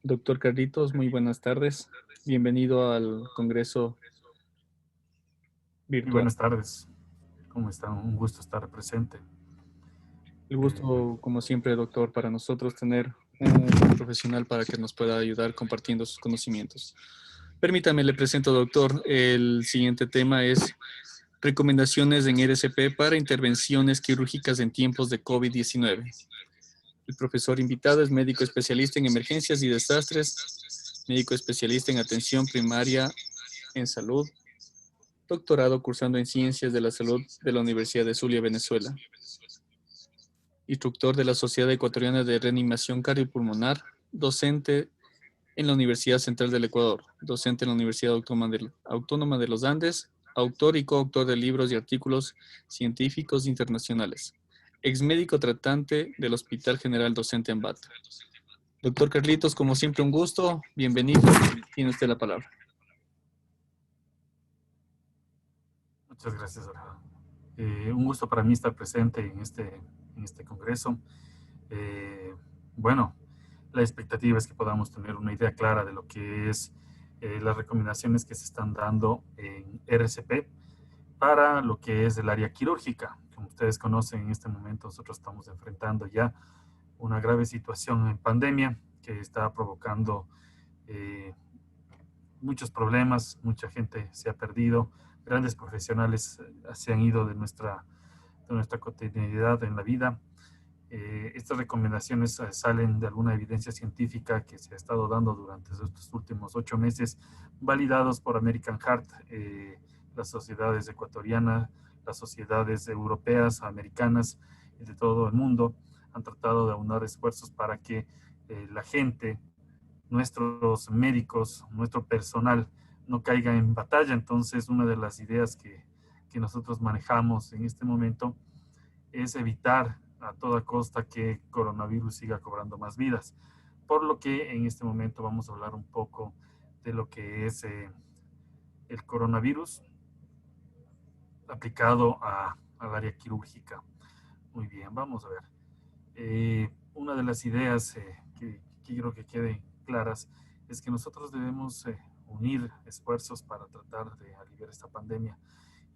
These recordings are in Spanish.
Doctor Carlitos, muy buenas tardes. Bienvenido al Congreso Muy Virtual. buenas tardes. ¿Cómo están? Un gusto estar presente. El Eh, gusto, como siempre, doctor, para nosotros tener un profesional para que nos pueda ayudar compartiendo sus conocimientos. Permítame, le presento, doctor. El siguiente tema es recomendaciones en RCP para intervenciones quirúrgicas en tiempos de COVID-19. El profesor invitado es médico especialista en emergencias y desastres, médico especialista en atención primaria en salud, doctorado cursando en Ciencias de la Salud de la Universidad de Zulia, Venezuela. Instructor de la Sociedad Ecuatoriana de Reanimación Cardiopulmonar, docente en la Universidad Central del Ecuador, docente en la Universidad Autónoma de los Andes, autor y coautor de libros y artículos científicos internacionales. Ex médico tratante del Hospital General Docente Ambato. Doctor Carlitos, como siempre, un gusto. Bienvenido. Tiene usted la palabra. Muchas gracias, Alejandro. Un gusto para mí estar presente en este congreso. Eh, bueno, la expectativa es que podamos tener una idea clara de lo que es las recomendaciones que se están dando en RCP para lo que es el área quirúrgica. Como ustedes conocen, en este momento nosotros estamos enfrentando ya una grave situación en pandemia que está provocando eh, muchos problemas, mucha gente se ha perdido, grandes profesionales se han ido de nuestra cotidianidad en la vida. Estas recomendaciones salen de alguna evidencia científica que se ha estado dando durante estos últimos 8 meses, validados por American Heart, las sociedades ecuatorianas, las sociedades europeas, americanas y de todo el mundo han tratado de aunar esfuerzos para que la gente, nuestros médicos, nuestro personal no caiga en batalla. Entonces, una de las ideas que nosotros manejamos en este momento es evitar a toda costa que coronavirus siga cobrando más vidas. Por lo que en este momento vamos a hablar un poco de lo que es el coronavirus aplicado al área quirúrgica. Muy bien, vamos a ver. Una de las ideas que quiero que queden claras es que nosotros debemos unir esfuerzos para tratar de aliviar esta pandemia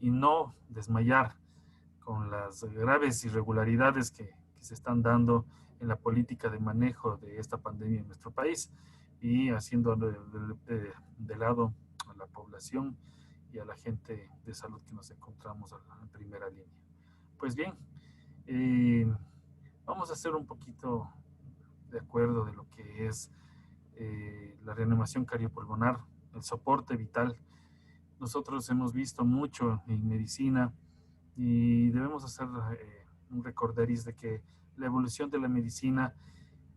y no desmayar con las graves irregularidades que se están dando en la política de manejo de esta pandemia en nuestro país y haciendo de lado a la población y a la gente de salud que nos encontramos en primera línea. Pues bien, eh, vamos a hacer un poquito de acuerdo de lo que es la reanimación cardiopulmonar, el soporte vital. Nosotros hemos visto mucho en medicina y debemos hacer un recorderis de que la evolución de la medicina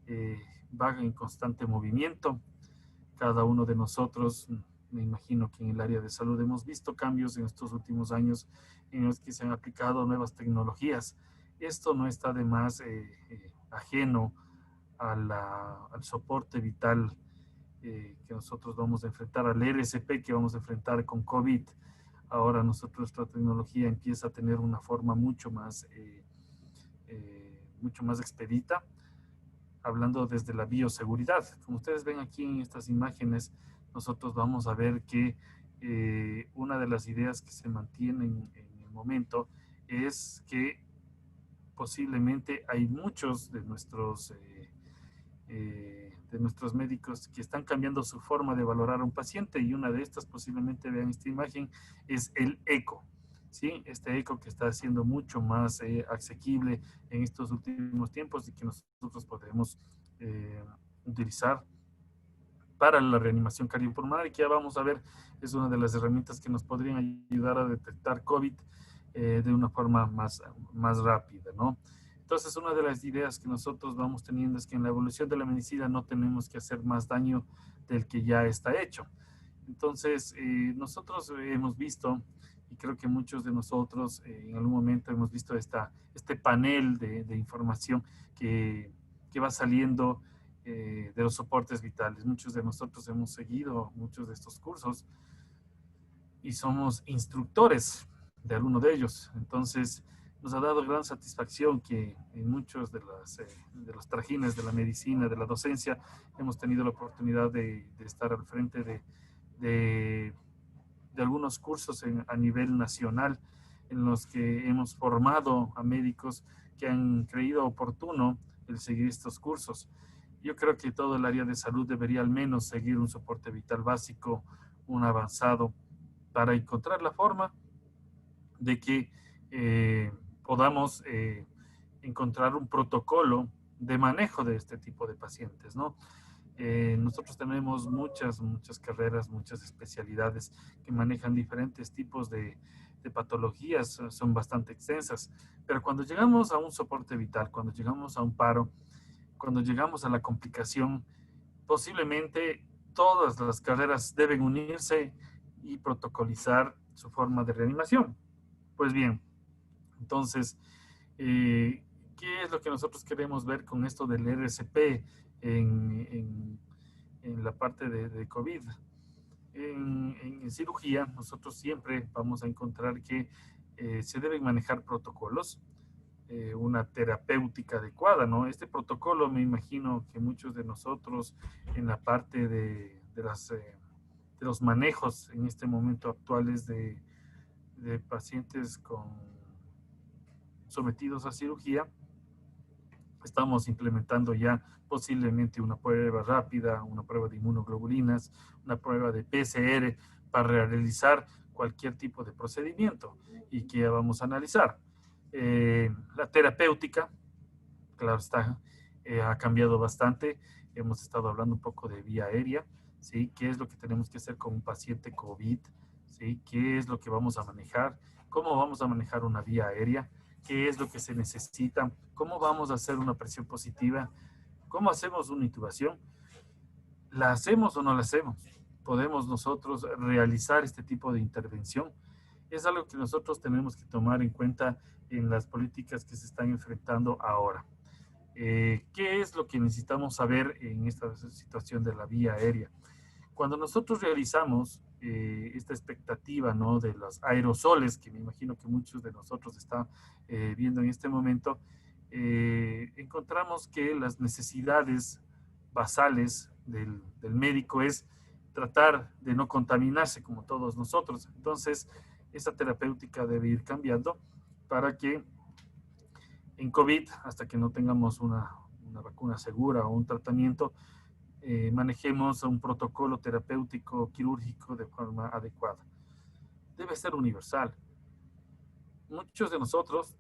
eh, va en constante movimiento. Cada uno de nosotros, me imagino que en el área de salud hemos visto cambios en estos últimos años en los que se han aplicado nuevas tecnologías. Esto no está de más ajeno al soporte vital que nosotros vamos a enfrentar, al RSP que vamos a enfrentar con COVID. Ahora nuestra tecnología empieza a tener una forma mucho más expedita, hablando desde la bioseguridad. Como ustedes ven aquí en estas imágenes, nosotros vamos a ver que una de las ideas que se mantienen en el momento es que posiblemente hay muchos de nuestros médicos que están cambiando su forma de valorar a un paciente y una de estas, posiblemente vean esta imagen, es el eco. ¿Sí? Este eco que está siendo mucho más asequible en estos últimos tiempos y que nosotros podemos eh, utilizar para la reanimación cardiopulmonar y que ya vamos a ver es una de las herramientas que nos podrían ayudar a detectar COVID de una forma más rápida, ¿no? Entonces, una de las ideas que nosotros vamos teniendo es que en la evolución de la medicina no tenemos que hacer más daño del que ya está hecho. Entonces, nosotros hemos visto, y creo que muchos de nosotros en algún momento hemos visto este panel de información que va saliendo de los soportes vitales. Muchos de nosotros hemos seguido muchos de estos cursos y somos instructores de alguno de ellos. Entonces, nos ha dado gran satisfacción que en muchos de los trajines de la medicina, de la docencia, hemos tenido la oportunidad de estar al frente de, de algunos cursos a nivel nacional en los que hemos formado a médicos que han creído oportuno el seguir estos cursos. Yo creo que todo el área de salud debería al menos seguir un soporte vital básico, un avanzado, para encontrar la forma de que podamos encontrar un protocolo de manejo de este tipo de pacientes, ¿no? Nosotros tenemos muchas carreras, muchas especialidades que manejan diferentes tipos de patologías, son bastante extensas, pero cuando llegamos a un soporte vital, cuando llegamos a un paro, cuando llegamos a la complicación, posiblemente todas las carreras deben unirse y protocolizar su forma de reanimación. Pues bien, entonces, ¿qué es lo que nosotros queremos ver con esto del RCP en la parte de COVID? En cirugía, nosotros siempre vamos a encontrar que se deben manejar protocolos, una terapéutica adecuada, ¿no? Este protocolo, me imagino que muchos de nosotros en la parte de los manejos en este momento actuales de pacientes sometidos a cirugía, estamos implementando ya posiblemente una prueba rápida, una prueba de inmunoglobulinas, una prueba de PCR para realizar cualquier tipo de procedimiento y que vamos a analizar. La terapéutica, claro está, ha cambiado bastante. Hemos estado hablando un poco de vía aérea, ¿sí? ¿Qué es lo que tenemos que hacer con un paciente COVID? ¿Sí? ¿Qué es lo que vamos a manejar? ¿Cómo vamos a manejar una vía aérea? ¿Qué es lo que se necesita? ¿Cómo vamos a hacer una presión positiva? ¿Cómo hacemos una intubación? ¿La hacemos o no la hacemos? ¿Podemos nosotros realizar este tipo de intervención? Es algo que nosotros tenemos que tomar en cuenta en las políticas que se están enfrentando ahora. ¿Qué es lo que necesitamos saber en esta situación de la vía aérea? Cuando nosotros realizamos esta expectativa, ¿no?, de los aerosoles, que me imagino que muchos de nosotros están viendo en este momento, encontramos que las necesidades basales del médico es tratar de no contaminarse como todos nosotros. Entonces, esa terapéutica debe ir cambiando para que en COVID, hasta que no tengamos una vacuna segura o un tratamiento, manejemos un protocolo terapéutico quirúrgico de forma adecuada. Debe ser universal. Muchos de nosotros,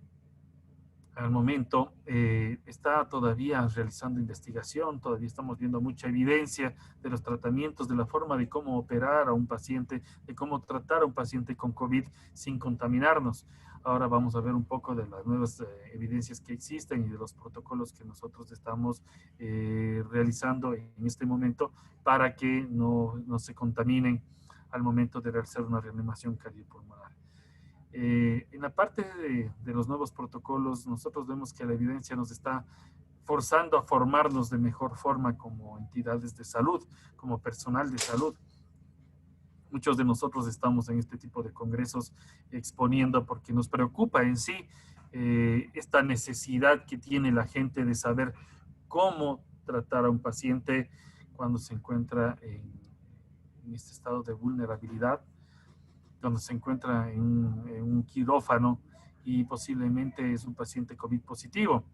al momento, está todavía realizando investigación, todavía estamos viendo mucha evidencia de los tratamientos, de la forma de cómo operar a un paciente, de cómo tratar a un paciente con COVID sin contaminarnos. Ahora vamos a ver un poco de las nuevas evidencias que existen y de los protocolos que nosotros estamos realizando en este momento para que no se contaminen al momento de realizar una reanimación cardiopulmonar. En la parte de los nuevos protocolos, nosotros vemos que la evidencia nos está forzando a formarnos de mejor forma como entidades de salud, como personal de salud. Muchos de nosotros estamos en este tipo de congresos exponiendo porque nos preocupa en sí esta necesidad que tiene la gente de saber cómo tratar a un paciente cuando se encuentra en este estado de vulnerabilidad, cuando se encuentra en un quirófano y posiblemente es un paciente COVID positivo.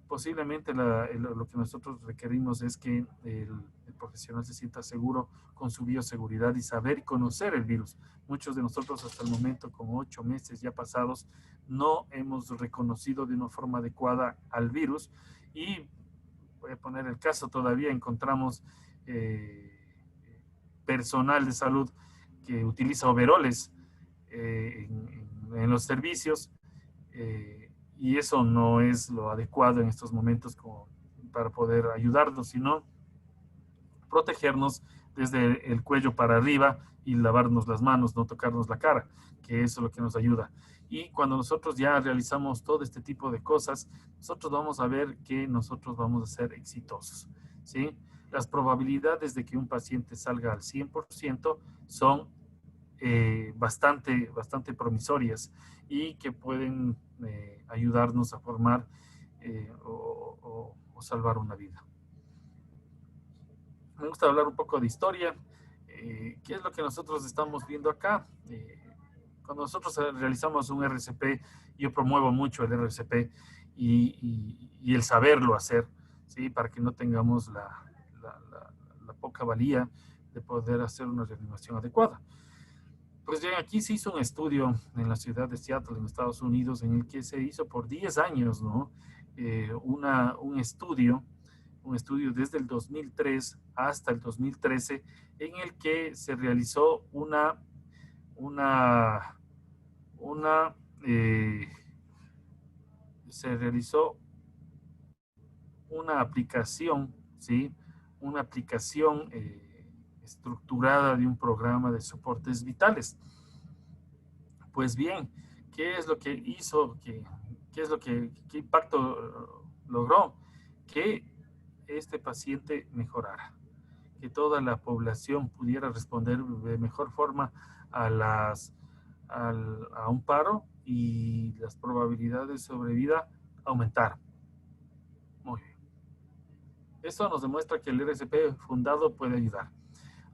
Posiblemente lo que nosotros requerimos es que el profesional se sienta seguro con su bioseguridad y saber y conocer el virus. Muchos de nosotros hasta el momento, con 8 meses ya pasados, no hemos reconocido de una forma adecuada al virus y voy a poner el caso, todavía encontramos personal de salud que utiliza overoles en los servicios y eso no es lo adecuado en estos momentos como para poder ayudarnos, sino protegernos desde el cuello para arriba y lavarnos las manos, no tocarnos la cara, que eso es lo que nos ayuda. Y cuando nosotros ya realizamos todo este tipo de cosas, nosotros vamos a ver que nosotros vamos a ser exitosos, ¿sí? Las probabilidades de que un paciente salga al 100% son bastante promisorias y que pueden ayudarnos a formar o salvar una vida. Me gusta hablar un poco de historia. ¿Qué es lo que nosotros estamos viendo acá? Cuando nosotros realizamos un RCP, yo promuevo mucho el RCP y el saberlo hacer, ¿sí? Para que no tengamos la poca valía de poder hacer una reanimación adecuada. Pues bien, aquí se hizo un estudio en la ciudad de Seattle, en Estados Unidos, en el que se hizo por 10 años, ¿no? Un estudio desde el 2003 hasta el 2013, en el que se realizó eh, se realizó una aplicación, ¿sí? Una aplicación estructurada de un programa de soportes vitales. Pues bien, ¿qué es lo que hizo? ¿Qué impacto logró? Que este paciente mejorara, que toda la población pudiera responder de mejor forma a un paro y las probabilidades de sobrevida aumentaron. Muy bien. Esto nos demuestra que el RCP fundado puede ayudar.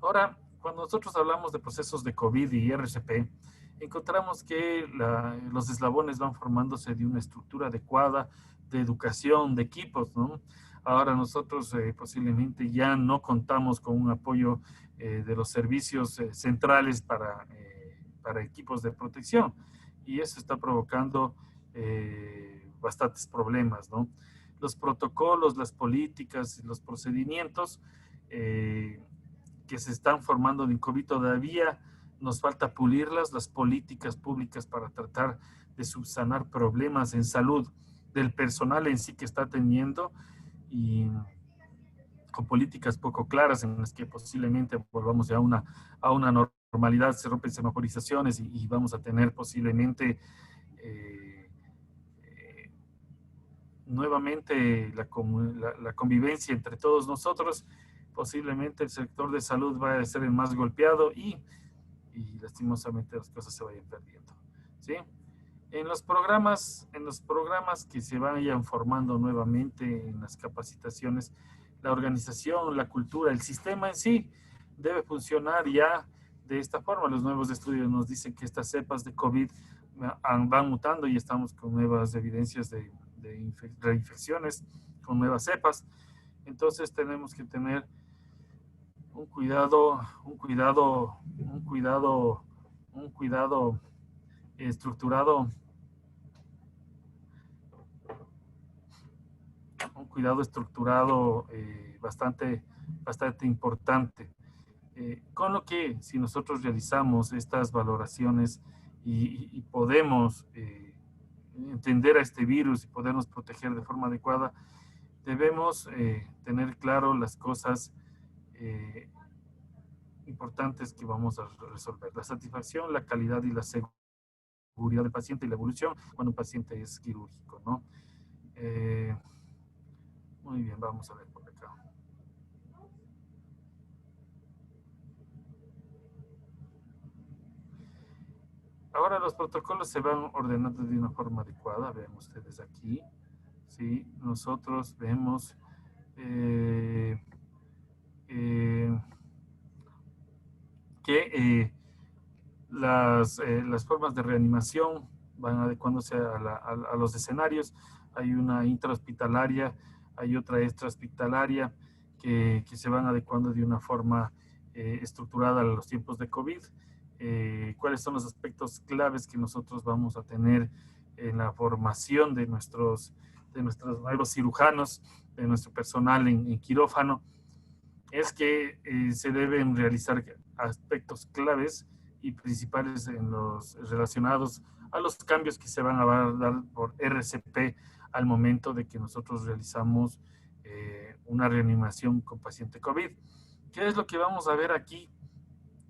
Ahora, cuando nosotros hablamos de procesos de COVID y RCP, encontramos que los eslabones van formándose de una estructura adecuada de educación, de equipos, ¿no? Ahora nosotros posiblemente ya no contamos con un apoyo de los servicios centrales para equipos de protección y eso está provocando bastantes problemas, ¿no? Los protocolos, las políticas, los procedimientos que se están formando en COVID todavía nos falta pulirlas, las políticas públicas para tratar de subsanar problemas en salud del personal en sí que está teniendo y con políticas poco claras en las que posiblemente volvamos ya a una normalidad, se rompen semaforizaciones y vamos a tener posiblemente nuevamente la convivencia entre todos nosotros. Posiblemente el sector de salud va a ser el más golpeado y lastimosamente las cosas se vayan perdiendo, ¿sí? En los programas que se vayan formando nuevamente, en las capacitaciones, la organización, la cultura, el sistema en sí debe funcionar ya de esta forma. Los nuevos estudios nos dicen que estas cepas de COVID van mutando y estamos con nuevas evidencias de reinfecciones con nuevas cepas. Entonces tenemos que tener un cuidado estructurado, bastante importante. Con lo que si nosotros realizamos estas valoraciones y podemos entender a este virus y podernos proteger de forma adecuada, debemos tener claro las cosas importantes que vamos a resolver. La satisfacción, la calidad y la seguridad del paciente y la evolución cuando un paciente es quirúrgico, ¿no? Muy bien, vamos a ver por acá. Ahora los protocolos se van ordenando de una forma adecuada. Vean ustedes aquí. ¿Sí? Nosotros vemos que las formas de reanimación van adecuándose a los escenarios. Hay una intrahospitalaria, hay otra extrahospitalaria que se van adecuando de una forma estructurada a los tiempos de COVID. ¿Cuáles son los aspectos claves que nosotros vamos a tener en la formación de nuestros nuevos cirujanos, de nuestro personal en quirófano? Es que se deben realizar aspectos claves y principales en los relacionados a los cambios que se van a dar por RCP al momento de que nosotros realizamos una reanimación con paciente COVID. ¿Qué es lo que vamos a ver aquí?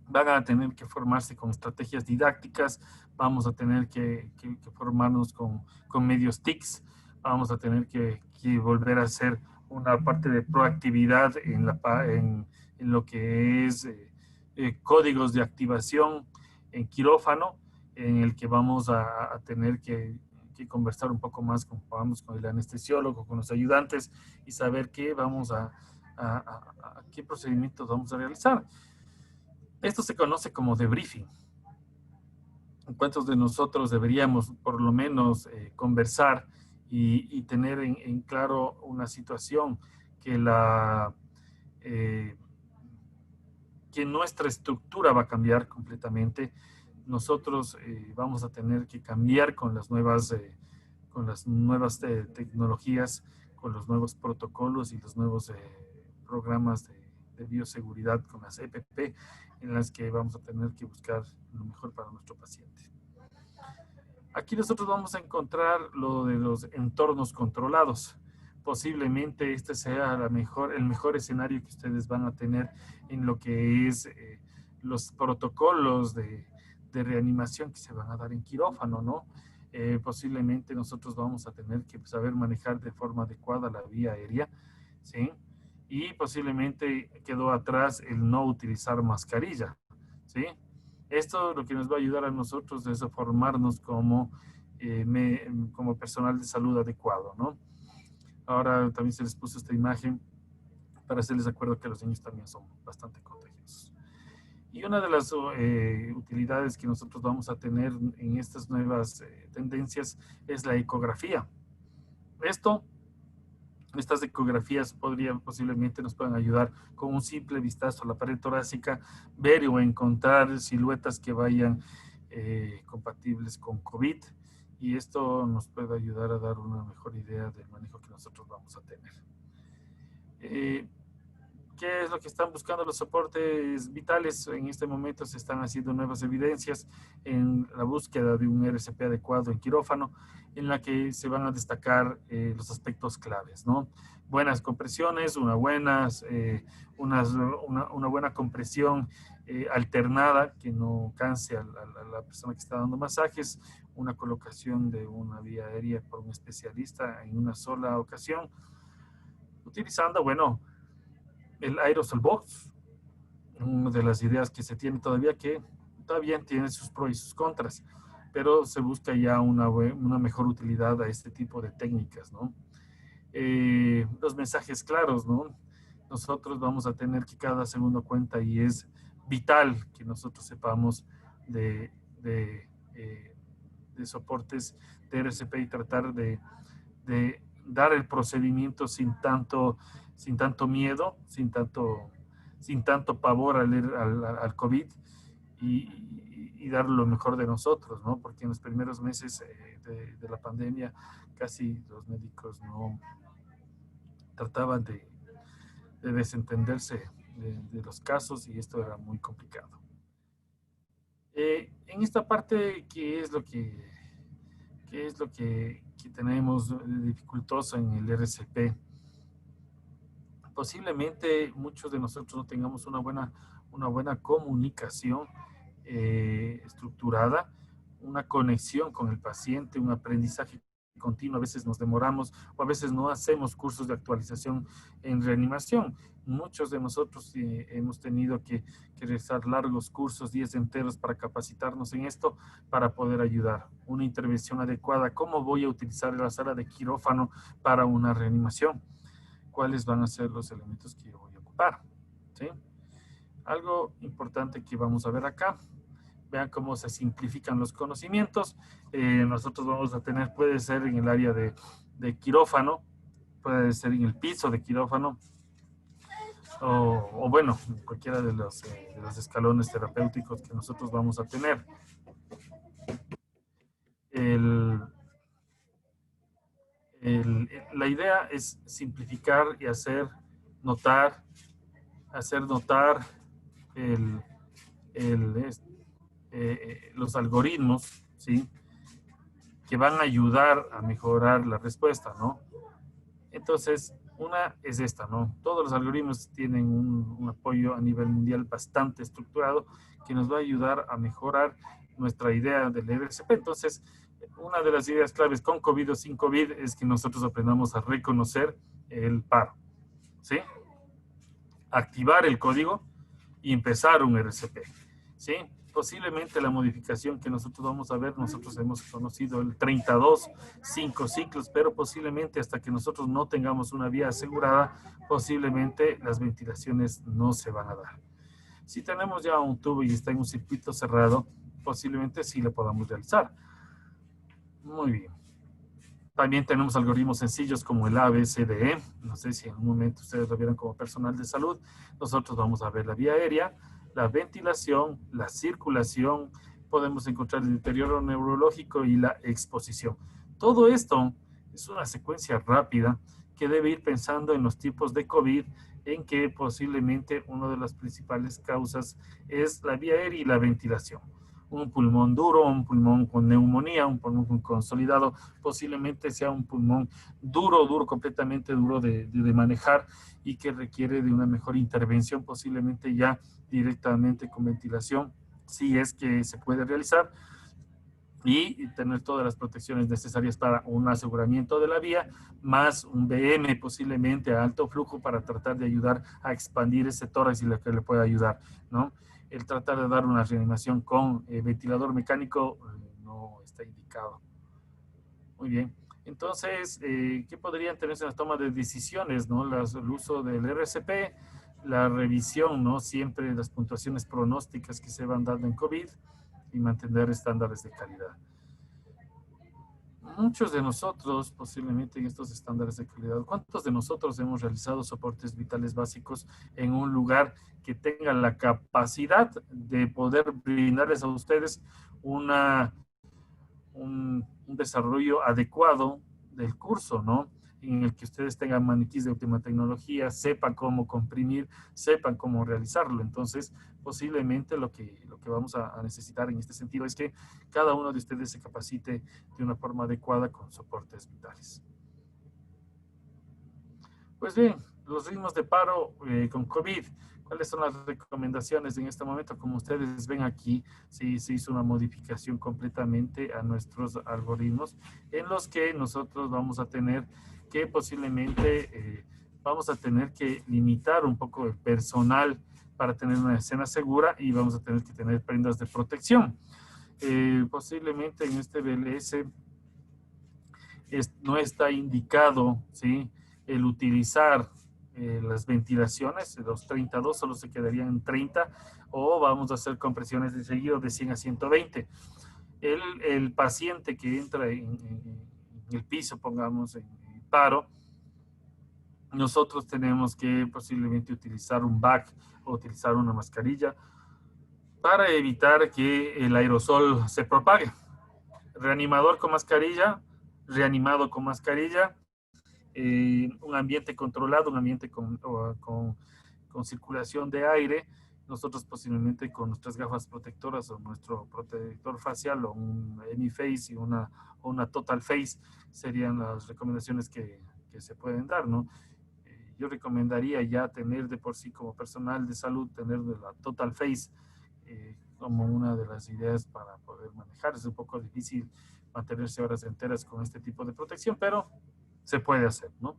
Van a tener que formarse con estrategias didácticas, vamos a tener que formarnos con medios TICs, vamos a tener que volver a hacer una parte de proactividad en lo que es códigos de activación en quirófano, en el que vamos a tener que conversar un poco más vamos con el anestesiólogo, con los ayudantes y saber qué vamos qué procedimientos vamos a realizar. Esto se conoce como debriefing. ¿Cuántos de nosotros deberíamos por lo menos conversar y tener en claro una situación que que nuestra estructura va a cambiar completamente? Nosotros vamos a tener que cambiar con las nuevas tecnologías, con los nuevos protocolos y los nuevos programas de bioseguridad con las EPP, en las que vamos a tener que buscar lo mejor para nuestro paciente. Aquí nosotros vamos a encontrar lo de los entornos controlados. Posiblemente este sea el mejor escenario que ustedes van a tener en lo que es los protocolos de reanimación que se van a dar en quirófano, ¿no? Posiblemente nosotros vamos a tener que saber manejar de forma adecuada la vía aérea, ¿sí? Y posiblemente quedó atrás el no utilizar mascarilla, ¿sí? Esto lo que nos va a ayudar a nosotros es a formarnos como personal de salud adecuado, ¿no? Ahora también se les puso esta imagen para hacerles acuerdo que los niños también son bastante contagiosos. Y una de las utilidades que nosotros vamos a tener en estas nuevas tendencias es la ecografía. Estas ecografías posiblemente nos puedan ayudar con un simple vistazo a la pared torácica, ver o encontrar siluetas que vayan compatibles con COVID, y esto nos puede ayudar a dar una mejor idea del manejo que nosotros vamos a tener. ¿Qué es lo que están buscando los soportes vitales? En este momento se están haciendo nuevas evidencias en la búsqueda de un RCP adecuado en quirófano, en la que se van a destacar los aspectos claves, ¿no? Buenas compresiones, una buena compresión alternada que no canse a la persona que está dando masajes, una colocación de una vía aérea por un especialista en una sola ocasión, utilizando, bueno, el aerosol box, una de las ideas que se tiene todavía, que todavía tiene sus pros y sus contras, pero se busca ya una mejor utilidad a este tipo de técnicas, ¿no? Los mensajes claros, ¿no? Nosotros vamos a tener que cada segundo cuenta y es vital que nosotros sepamos de soportes de RCP y tratar de dar el procedimiento sin tanto miedo, sin tanto pavor al COVID, y dar lo mejor de nosotros, ¿no? Porque en los primeros meses de la pandemia casi los médicos no trataban de desentenderse de los casos, y esto era muy complicado. En esta parte, ¿qué es lo que tenemos dificultoso en el RCP? Posiblemente muchos de nosotros no tengamos una buena comunicación estructurada, una conexión con el paciente, un aprendizaje continuo. A veces nos demoramos o a veces no hacemos cursos de actualización en reanimación. Muchos de nosotros hemos tenido que realizar largos cursos, días enteros, para capacitarnos en esto, para poder ayudar. Una intervención adecuada. ¿Cómo voy a utilizar la sala de quirófano para una reanimación? ¿Cuáles van a ser los elementos que yo voy a ocupar? ¿Sí? Algo importante que vamos a ver acá. Vean cómo se simplifican los conocimientos. Nosotros vamos a tener, puede ser en el área de quirófano, puede ser en el piso de quirófano, o bueno, cualquiera de los escalones terapéuticos que nosotros vamos a tener. La idea es simplificar y hacer notar los algoritmos, ¿sí?, que van a ayudar a mejorar la respuesta, ¿no? Entonces, una es esta, ¿no? Todos los algoritmos tienen un apoyo a nivel mundial bastante estructurado, que nos va a ayudar a mejorar nuestra idea del RCP. Entonces, una de las ideas claves con COVID o sin COVID es que nosotros aprendamos a reconocer el paro, ¿sí? Activar el código y empezar un RCP, ¿sí? posiblemente la modificación que nosotros vamos a ver, nosotros hemos conocido el 32, 5 ciclos, pero posiblemente hasta que nosotros no tengamos una vía asegurada, posiblemente las ventilaciones no se van a dar. Si tenemos ya un tubo y está en un circuito cerrado, posiblemente sí lo podamos realizar. Muy bien. También tenemos algoritmos sencillos como el ABCDE. No sé si en un momento ustedes lo vieron como personal de salud. Nosotros vamos a ver la vía aérea, la ventilación, la circulación. Podemos encontrar el deterioro neurológico y la exposición. Todo esto es una secuencia rápida que debe ir pensando en los tipos de COVID, en que posiblemente una de las principales causas es la vía aérea y la ventilación. Un pulmón duro, un pulmón con neumonía, un pulmón consolidado, posiblemente sea un pulmón duro, completamente duro de manejar y que requiere de una mejor intervención, posiblemente ya directamente con ventilación, si es que se puede realizar, y tener todas las protecciones necesarias para un aseguramiento de la vía, más un BM posiblemente a alto flujo para tratar de ayudar a expandir ese tórax y lo que le pueda ayudar, ¿no? El tratar de dar una reanimación con ventilador mecánico no está indicado. Muy bien. Entonces, ¿qué podrían tenerse en las tomas de decisiones, no? El uso del RCP, la revisión, ¿no? Siempre las puntuaciones pronósticas que se van dando en COVID y mantener estándares de calidad. Muchos de nosotros, posiblemente en estos estándares de calidad, ¿cuántos de nosotros hemos realizado soportes vitales básicos en un lugar que tenga la capacidad de poder brindarles a ustedes un desarrollo adecuado del curso, ¿no? En el que ustedes tengan maniquís de última tecnología, sepan cómo comprimir, sepan cómo realizarlo. Entonces, posiblemente lo que vamos a necesitar en este sentido es que cada uno de ustedes se capacite de una forma adecuada con soportes vitales. Pues bien, los ritmos de paro con COVID. ¿Cuáles son las recomendaciones en este momento? Como ustedes ven aquí, sí, se hizo una modificación completamente a nuestros algoritmos en los que nosotros vamos a tener que posiblemente vamos a tener que limitar un poco el personal para tener una escena segura y vamos a tener que tener prendas de protección. Posiblemente en este BLS no está indicado, ¿sí?, el utilizar las ventilaciones, los 32 solo se quedarían en 30, o vamos a hacer compresiones de seguido de 100 a 120. El paciente que entra en el piso, pongamos en paro, nosotros tenemos que posiblemente utilizar un BAC o utilizar una mascarilla para evitar que el aerosol se propague. Reanimador con mascarilla, reanimado con mascarilla, un ambiente controlado, un ambiente con circulación de aire. Nosotros posiblemente con nuestras gafas protectoras o nuestro protector facial o un Emi-Face y una Total Face serían las recomendaciones que se pueden dar, ¿no? Yo recomendaría ya tener de por sí como personal de salud, tener la Total Face como una de las ideas para poder manejar. Es un poco difícil mantenerse horas enteras con este tipo de protección, pero se puede hacer, ¿no?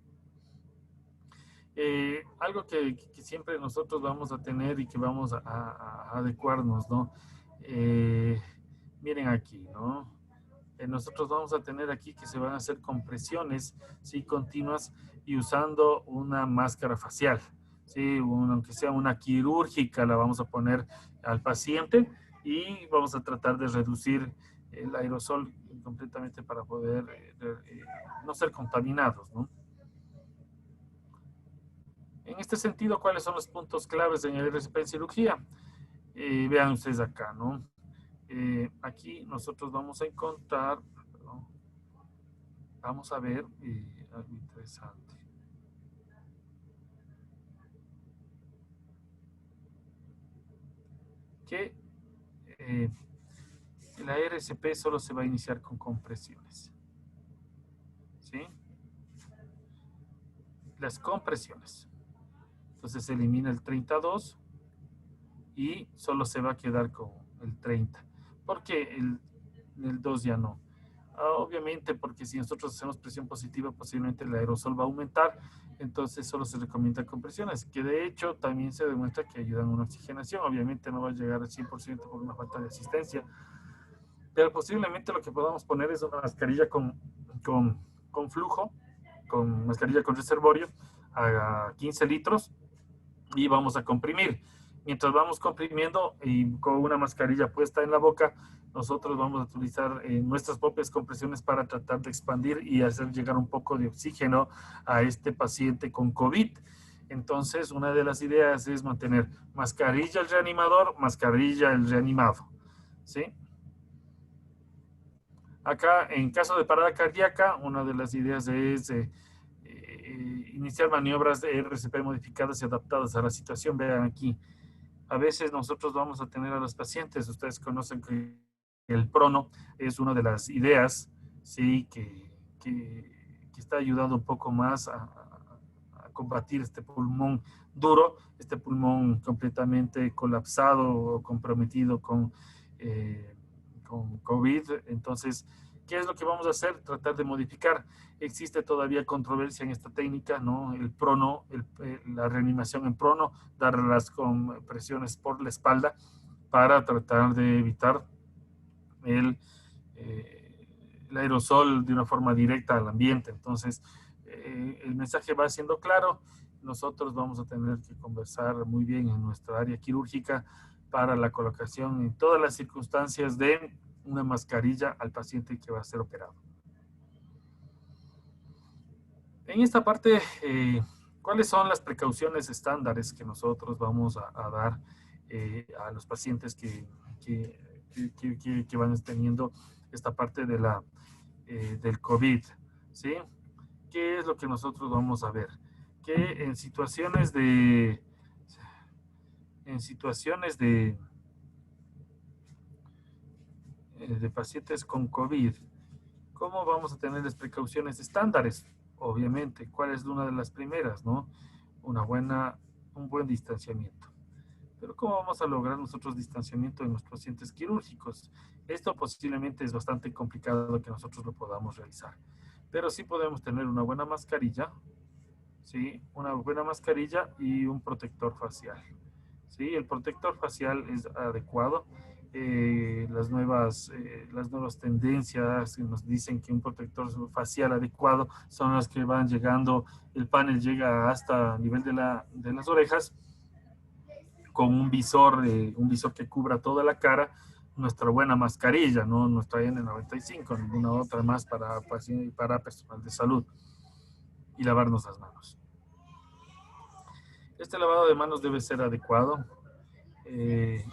Algo que siempre nosotros vamos a tener y que vamos a adecuarnos, ¿no? Miren aquí, ¿no? Nosotros vamos a tener aquí que se van a hacer compresiones, ¿sí?, continuas, y usando una máscara facial, ¿sí? Aunque sea una quirúrgica, la vamos a poner al paciente y vamos a tratar de reducir el aerosol completamente para poder no ser contaminados, ¿no? En este sentido, ¿cuáles son los puntos claves en el RCP en cirugía? Vean ustedes acá, ¿no? Aquí nosotros vamos a encontrar, ¿no?, vamos a ver algo interesante. Que la RCP solo se va a iniciar con compresiones, ¿sí? Las compresiones. Entonces se elimina el 32 y solo se va a quedar con el 30. ¿Por qué el 2 ya no? Obviamente porque si nosotros hacemos presión positiva, posiblemente el aerosol va a aumentar entonces solo se recomienda compresiones, que de hecho también se demuestra que ayudan a una oxigenación. Obviamente no va a llegar al 100% por una falta de asistencia, pero posiblemente lo que podamos poner es una mascarilla con, con flujo, con mascarilla con reservorio a 15 litros y vamos a comprimir. Mientras vamos comprimiendo y con una mascarilla puesta en la boca, nosotros vamos a utilizar nuestras propias compresiones para tratar de expandir y hacer llegar un poco de oxígeno a este paciente con COVID. Entonces, una de las ideas es mantener mascarilla el reanimador, mascarilla el reanimado. ¿Sí? Acá, en caso de parada cardíaca, una de las ideas es iniciar maniobras de RCP modificadas y adaptadas a la situación. Vean aquí, a veces nosotros vamos a tener a los pacientes, ustedes conocen que el prono es una de las ideas, ¿sí? Que está ayudando un poco más a combatir este pulmón duro, este pulmón completamente colapsado o comprometido con COVID. Entonces, ¿qué es lo que vamos a hacer? Tratar de modificar. Existe todavía controversia en esta técnica, ¿no? El prono, la reanimación en prono, dar las compresiones por la espalda para tratar de evitar el, el aerosol de una forma directa al ambiente. Entonces, el mensaje va siendo claro. Nosotros vamos a tener que conversar muy bien en nuestra área quirúrgica para la colocación en todas las circunstancias de una mascarilla al paciente que va a ser operado. En esta parte, ¿cuáles son las precauciones estándares que nosotros vamos a dar a los pacientes que van teniendo esta parte de del COVID? ¿Sí? ¿Qué es lo que nosotros vamos a ver? Que en situaciones de pacientes con COVID, ¿cómo vamos a tener las precauciones estándares? Obviamente, ¿cuál es una de las primeras, no? Un buen distanciamiento. Pero ¿cómo vamos a lograr nosotros distanciamiento en los pacientes quirúrgicos? Esto posiblemente es bastante complicado que nosotros lo podamos realizar. Pero sí podemos tener una buena mascarilla, ¿sí? Una buena mascarilla y un protector facial. ¿Sí? El protector facial es adecuado. Las nuevas tendencias nos dicen que un protector facial adecuado son las que van llegando, el panel llega hasta el nivel de las orejas, con un visor que cubra toda la cara, nuestra buena mascarilla, no nuestra N95, ninguna otra más para personal de salud, y lavarnos las manos. Este lavado de manos debe ser adecuado.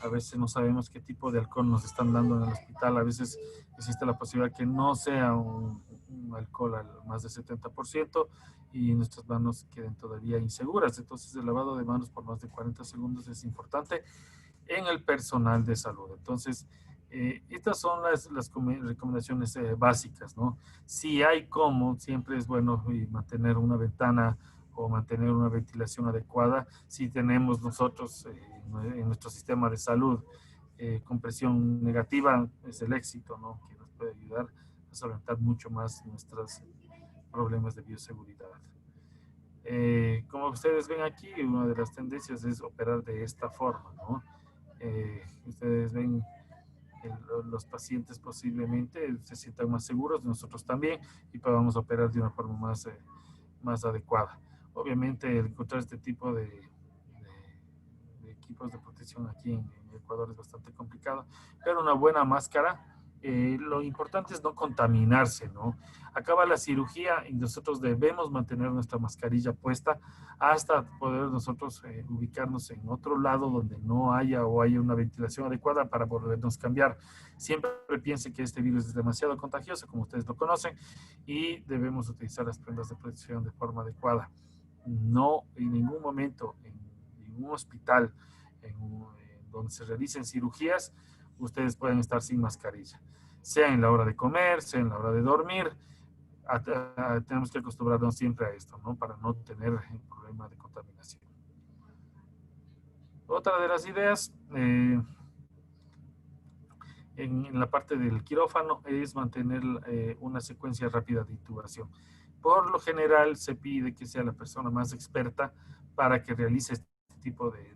A veces no sabemos qué tipo de alcohol nos están dando en el hospital. A veces existe la posibilidad que no sea un alcohol al más del 70% y nuestras manos queden todavía inseguras. Entonces el lavado de manos por más de 40 segundos es importante en el personal de salud. Entonces, estas son las recomendaciones básicas, ¿no? Si hay cómo, siempre es bueno mantener una ventana o mantener una ventilación adecuada. Si tenemos nosotros en nuestro sistema de salud con presión negativa, es el éxito, ¿no? Que nos puede ayudar a solventar mucho más nuestros problemas de bioseguridad. Como ustedes ven aquí, una de las tendencias es operar de esta forma, ¿no? Ustedes ven los pacientes posiblemente se sientan más seguros, nosotros también, y podamos operar de una forma más adecuada. Obviamente, el encontrar este tipo de equipos de protección aquí en Ecuador es bastante complicado, pero una buena máscara. Lo importante es no contaminarse, ¿no? Acaba la cirugía y nosotros debemos mantener nuestra mascarilla puesta hasta poder nosotros ubicarnos en otro lado donde no haya o haya una ventilación adecuada para podernos cambiar. Siempre piensen que este virus es demasiado contagioso, como ustedes lo conocen, y debemos utilizar las prendas de protección de forma adecuada. No en ningún momento en ningún hospital en donde se realicen cirugías, ustedes pueden estar sin mascarilla, sea en la hora de comer, sea en la hora de dormir. Tenemos que acostumbrarnos siempre a esto, ¿no? Para no tener el problema de contaminación. Otra de las ideas en la parte del quirófano es mantener una secuencia rápida de intubación. Por lo general se pide que sea la persona más experta para que realice este tipo de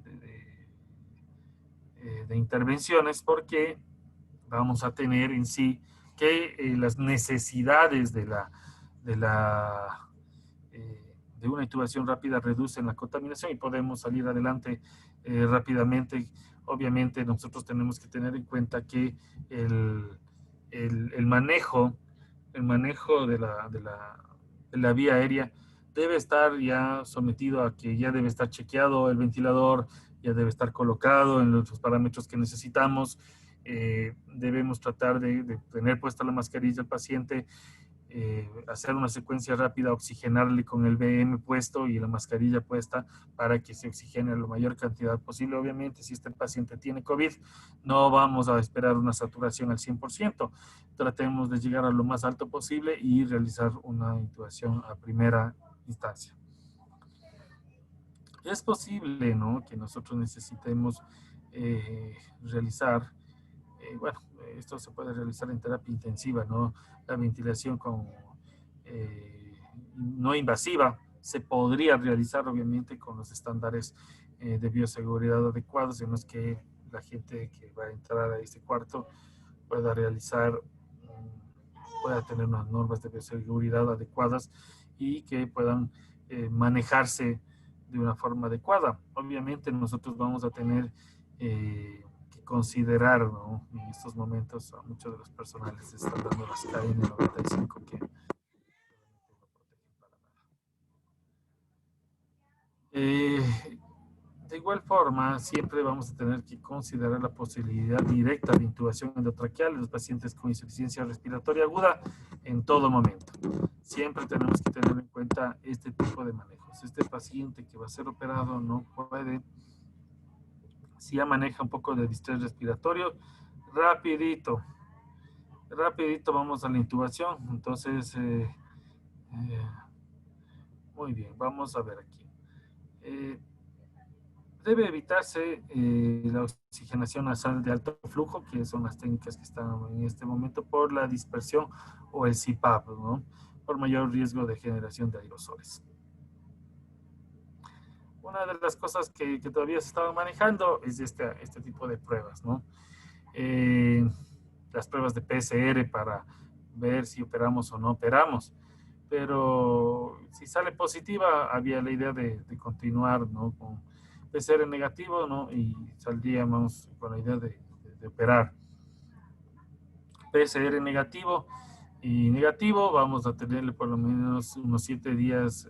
intervenciones, porque vamos a tener en sí que las necesidades de una intubación rápida reducen la contaminación y podemos salir adelante rápidamente. Obviamente nosotros tenemos que tener en cuenta que el, el manejo, el manejo de la vía aérea debe estar ya sometido a que ya debe estar chequeado el ventilador, ya debe estar colocado en los parámetros que necesitamos. Debemos tratar de tener puesta la mascarilla al paciente, hacer una secuencia rápida, oxigenarle con el BM puesto y la mascarilla puesta para que se oxigene la mayor cantidad posible. Obviamente, si este paciente tiene COVID, no vamos a esperar una saturación al 100%. Tratemos de llegar a lo más alto posible y realizar una intubación a primera instancia. Es posible, ¿no?, que nosotros necesitemos realizar, bueno, esto se puede realizar en terapia intensiva, ¿no? La ventilación con, no invasiva se podría realizar obviamente con los estándares de bioseguridad adecuados en los que la gente que va a entrar a este cuarto pueda realizar, pueda tener unas normas de bioseguridad adecuadas y que puedan manejarse de una forma adecuada. Obviamente nosotros vamos a tener que considerar, ¿no?, en estos momentos a muchos de los personales están dando las KN95 que no protegen para nada. De igual forma, siempre vamos a tener que considerar la posibilidad directa de intubación endotraqueal en los pacientes con insuficiencia respiratoria aguda en todo momento. Siempre tenemos que tener en cuenta este tipo de manejos. Este paciente que va a ser operado no puede, si ya maneja un poco de distrés respiratorio, rapidito vamos a la intubación. Entonces, muy bien, vamos a ver aquí. Debe evitarse la oxigenación nasal de alto flujo, que son las técnicas que están en este momento, por la dispersión o el CPAP, ¿no?, por mayor riesgo de generación de aerosoles. Una de las cosas que todavía se estaban manejando es este tipo de pruebas, ¿no? Las pruebas de PCR para ver si operamos o no operamos. Pero si sale positiva, había la idea de continuar, ¿no?, con PCR negativo, ¿no?, y saldríamos con la idea de operar. PCR negativo y negativo, vamos a tenerle por lo menos unos 7 días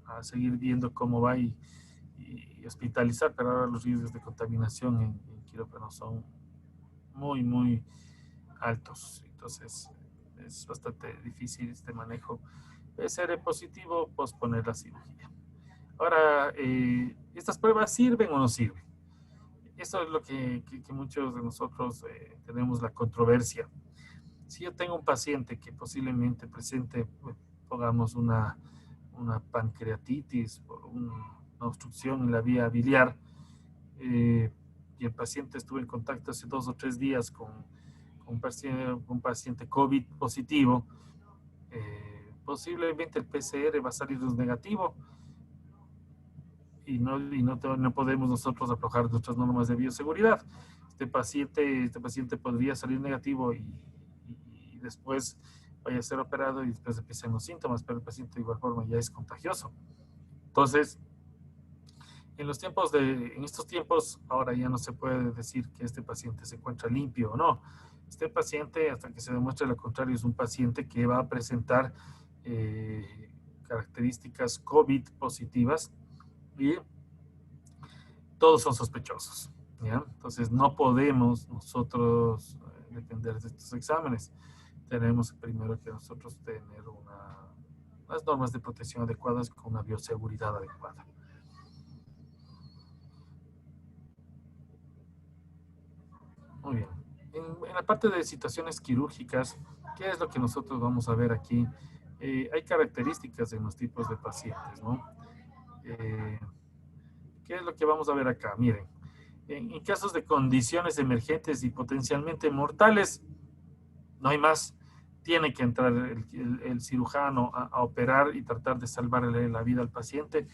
a seguir viendo cómo va y hospitalizar, pero ahora los riesgos de contaminación en quirófano son muy altos. Entonces, es bastante difícil este manejo. PCR positivo, posponer la cirugía. Ahora, ¿estas pruebas sirven o no sirven? Eso es lo que muchos de nosotros tenemos la controversia. Si yo tengo un paciente que posiblemente presente, pongamos una pancreatitis por una obstrucción en la vía biliar, y el paciente estuvo en contacto hace 2 o 3 días con un paciente COVID positivo, posiblemente el PCR va a salir negativo y no podemos nosotros aflojar nuestras normas de bioseguridad. Este paciente podría salir negativo y después vaya a ser operado y después empiezan los síntomas, pero el paciente de igual forma ya es contagioso. Entonces, en estos tiempos, ahora ya no se puede decir que este paciente se encuentra limpio o no. Este paciente, hasta que se demuestre lo contrario, es un paciente que va a presentar características COVID positivas y todos son sospechosos, ¿ya? Entonces, no podemos nosotros depender de estos exámenes. Tenemos primero que nosotros tener unas normas de protección adecuadas con una bioseguridad adecuada. Muy bien. En la parte de situaciones quirúrgicas, ¿qué es lo que nosotros vamos a ver aquí? Hay características en los tipos de pacientes, ¿no? ¿Qué es lo que vamos a ver acá? Miren, en casos de condiciones emergentes y potencialmente mortales, no hay más. tiene que entrar el cirujano a operar y tratar de salvarle la vida al paciente.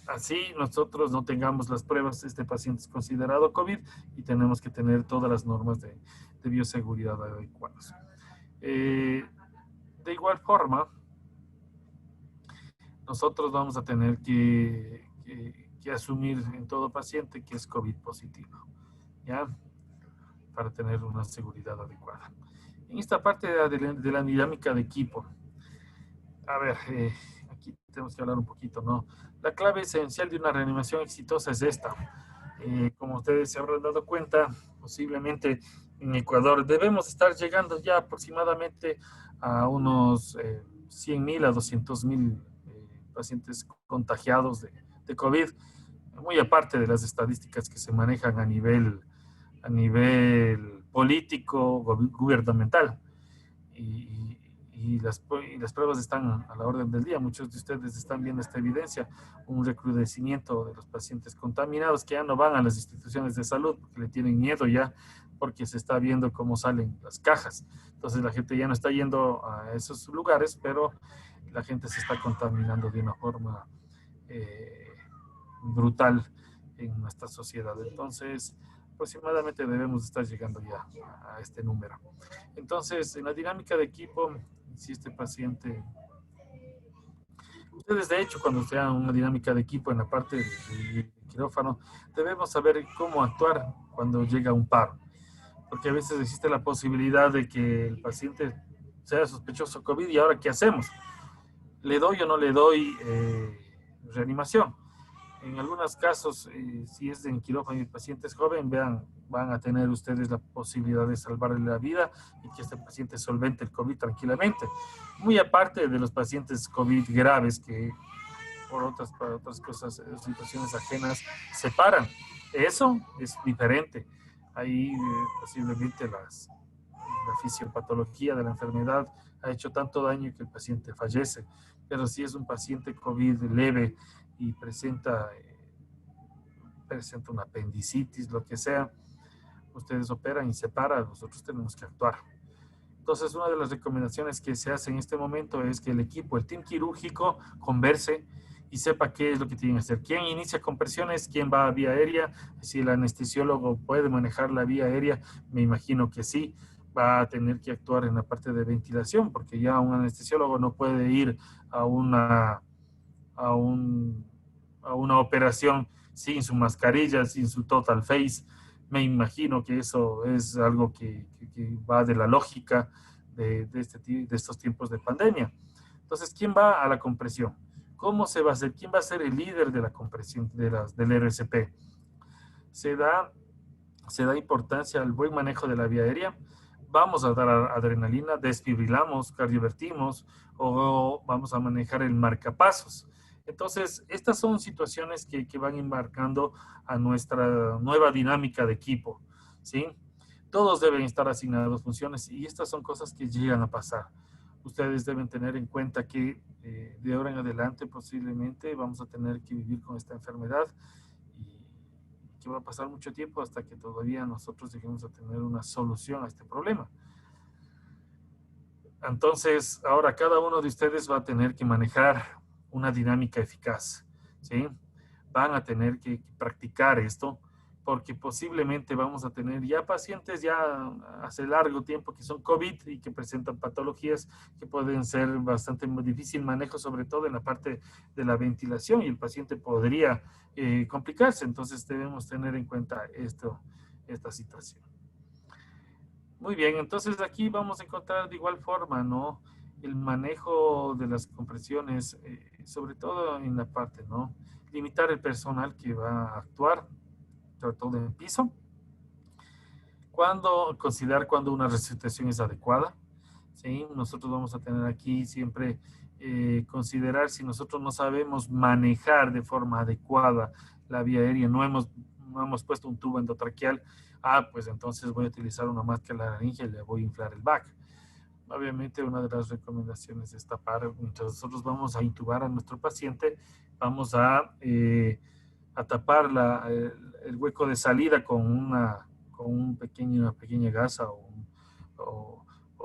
Así nosotros no tengamos las pruebas, este paciente es considerado COVID y tenemos que tener todas las normas de bioseguridad adecuadas. De igual forma, nosotros vamos a tener que asumir en todo paciente que es COVID positivo, ¿ya? Para tener una seguridad adecuada. En esta parte de la dinámica de equipo, a ver, aquí tenemos que hablar un poquito, ¿no? La clave esencial de una reanimación exitosa es esta. Como ustedes se habrán dado cuenta, posiblemente en Ecuador debemos estar llegando ya aproximadamente a unos 100.000 a 200.000 pacientes contagiados de COVID, muy aparte de las estadísticas que se manejan a nivel político, gubernamental. Y las pruebas están a la orden del día. Muchos de ustedes están viendo esta evidencia, un recrudecimiento de los pacientes contaminados que ya no van a las instituciones de salud porque le tienen miedo ya, porque se está viendo cómo salen las cajas. Entonces la gente ya no está yendo a esos lugares, pero la gente se está contaminando de una forma brutal en nuestra sociedad. Entonces, aproximadamente debemos estar llegando ya a este número. Entonces, en la dinámica de equipo, si este paciente, ustedes de hecho, cuando sean una dinámica de equipo en la parte de quirófano, debemos saber cómo actuar cuando llega un paro, porque a veces existe la posibilidad de que el paciente sea sospechoso COVID y ahora ¿qué hacemos? ¿Le doy o no le doy reanimación? En algunos casos, si es en quirófano y el paciente es joven, van a tener ustedes la posibilidad de salvarle la vida y que este paciente solvente el COVID tranquilamente. Muy aparte de los pacientes COVID graves que por otras cosas, situaciones ajenas, se paran. Eso es diferente. Ahí posiblemente la fisiopatología de la enfermedad ha hecho tanto daño que el paciente fallece. Pero si es un paciente COVID leve y presenta una apendicitis, lo que sea, ustedes operan y se para, nosotros tenemos que actuar. Entonces, una de las recomendaciones que se hace en este momento es que el equipo, el team quirúrgico, converse y sepa qué es lo que tienen que hacer. ¿Quién inicia compresiones? ¿Quién va a vía aérea? Si el anestesiólogo puede manejar la vía aérea, me imagino que sí. Va a tener que actuar en la parte de ventilación, porque ya un anestesiólogo no puede ir a una operación sin su mascarilla, sin su total face. Me imagino que eso es algo que va de la lógica de estos tiempos de pandemia. Entonces, ¿quién va a la compresión? ¿Cómo se va a hacer? ¿Quién va a ser el líder de la compresión del RCP? Se da importancia al buen manejo de la vía aérea. Vamos a dar adrenalina, desfibrilamos, cardiovertimos o vamos a manejar el marcapasos. Entonces, estas son situaciones que van embarcando a nuestra nueva dinámica de equipo, ¿sí? Todos deben estar asignados funciones y estas son cosas que llegan a pasar. Ustedes deben tener en cuenta que de ahora en adelante posiblemente vamos a tener que vivir con esta enfermedad y que va a pasar mucho tiempo hasta que todavía nosotros lleguemos a tener una solución a este problema. Entonces, ahora cada uno de ustedes va a tener que manejar una dinámica eficaz, ¿sí? Van a tener que practicar esto porque posiblemente vamos a tener ya pacientes ya hace largo tiempo que son COVID y que presentan patologías que pueden ser bastante difícil manejo, sobre todo en la parte de la ventilación y el paciente podría complicarse. Entonces debemos tener en cuenta esta situación. Muy bien, entonces aquí vamos a encontrar de igual forma, ¿no? El manejo de las compresiones, sobre todo en la parte, ¿no? Limitar el personal que va a actuar, sobre todo en el piso. Considerar cuando una resucitación es adecuada, ¿sí? Nosotros vamos a tener aquí siempre considerar si nosotros no sabemos manejar de forma adecuada la vía aérea, no hemos puesto un tubo endotraqueal, pues entonces voy a utilizar una máscara laringe y le voy a inflar el back. Obviamente una de las recomendaciones es tapar, mientras nosotros vamos a intubar a nuestro paciente, vamos a tapar el hueco de salida con una pequeña gasa o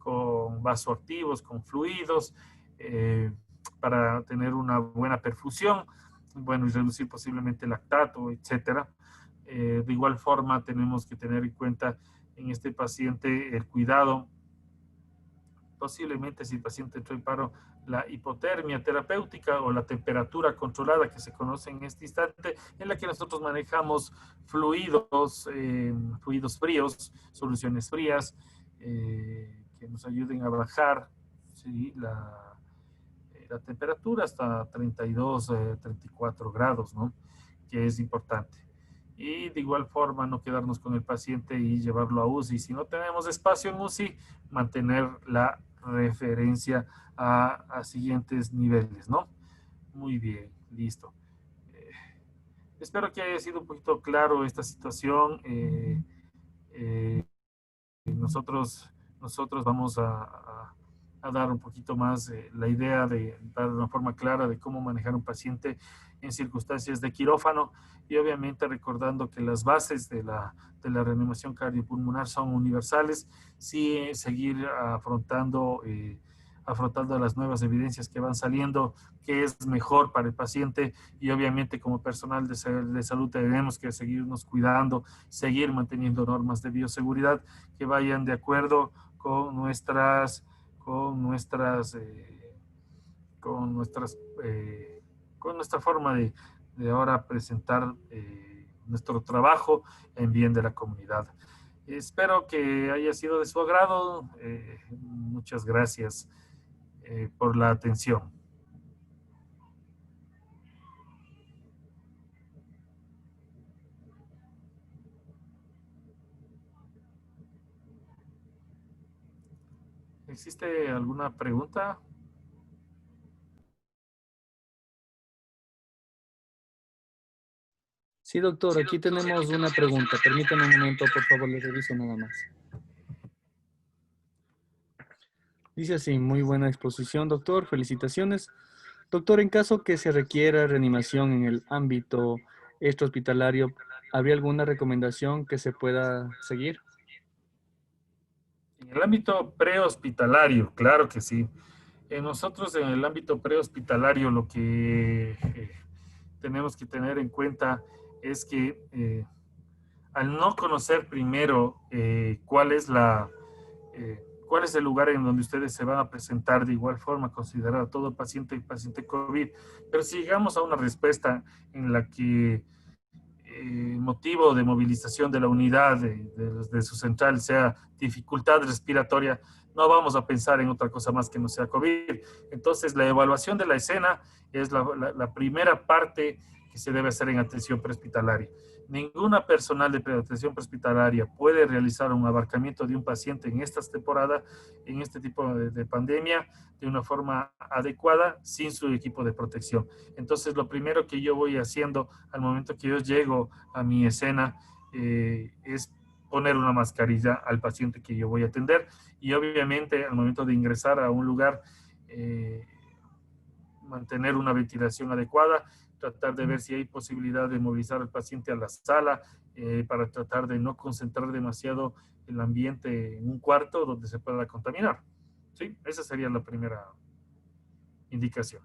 con vasoactivos, con fluidos, para tener una buena perfusión, bueno, y reducir posiblemente lactato, etcétera. De igual forma, tenemos que tener en cuenta en este paciente el cuidado, posiblemente si el paciente entró en paro, la hipotermia terapéutica o la temperatura controlada que se conoce en este instante, en la que nosotros manejamos fluidos, fluidos fríos, soluciones frías, que nos ayuden a bajar, ¿sí?, la temperatura hasta 32, 34 grados, ¿no? Que es importante. Y de igual forma no quedarnos con el paciente y llevarlo a UCI. Si no tenemos espacio en UCI, mantener la referencia a siguientes niveles, ¿no? Muy bien, listo. Eh, Espero que haya sido un poquito claro esta situación. Eh, nosotros vamos a dar un poquito más la idea de dar una forma clara de cómo manejar un paciente en circunstancias de quirófano y obviamente recordando que las bases de la reanimación cardiopulmonar son universales, sí seguir afrontando las nuevas evidencias que van saliendo, qué es mejor para el paciente y obviamente como personal de salud tenemos que seguirnos cuidando, seguir manteniendo normas de bioseguridad que vayan de acuerdo con nuestras, con nuestras, con nuestras, con nuestra forma de ahora presentar nuestro trabajo en bien de la comunidad. Espero que haya sido de su agrado. Muchas gracias por la atención. ¿Existe alguna pregunta? Sí, doctor, aquí tenemos una pregunta. Permítame un momento, por favor, le reviso nada más. Dice así, muy buena exposición, doctor. Felicitaciones. Doctor, en caso que se requiera reanimación en el ámbito extrahospitalario, ¿habría alguna recomendación que se pueda seguir? En el ámbito prehospitalario, claro que sí. Nosotros en el ámbito prehospitalario lo que tenemos que tener en cuenta es que al no conocer primero cuál es el lugar en donde ustedes se van a presentar, de igual forma considerar a todo paciente COVID, pero si llegamos a una respuesta en la que motivo de movilización de la unidad de su central sea dificultad respiratoria, no vamos a pensar en otra cosa más que no sea COVID. Entonces, la evaluación de la escena es la primera parte que se debe hacer en atención prehospitalaria. Ninguna personal de atención prehospitalaria puede realizar un abarcamiento de un paciente en esta temporada, en este tipo de pandemia, de una forma adecuada, sin su equipo de protección. Entonces, lo primero que yo voy haciendo al momento que yo llego a mi escena es poner una mascarilla al paciente que yo voy a atender y obviamente al momento de ingresar a un lugar, mantener una ventilación adecuada, tratar de ver si hay posibilidad de movilizar al paciente a la sala para tratar de no concentrar demasiado el ambiente en un cuarto donde se pueda contaminar. ¿Sí? Esa sería la primera indicación.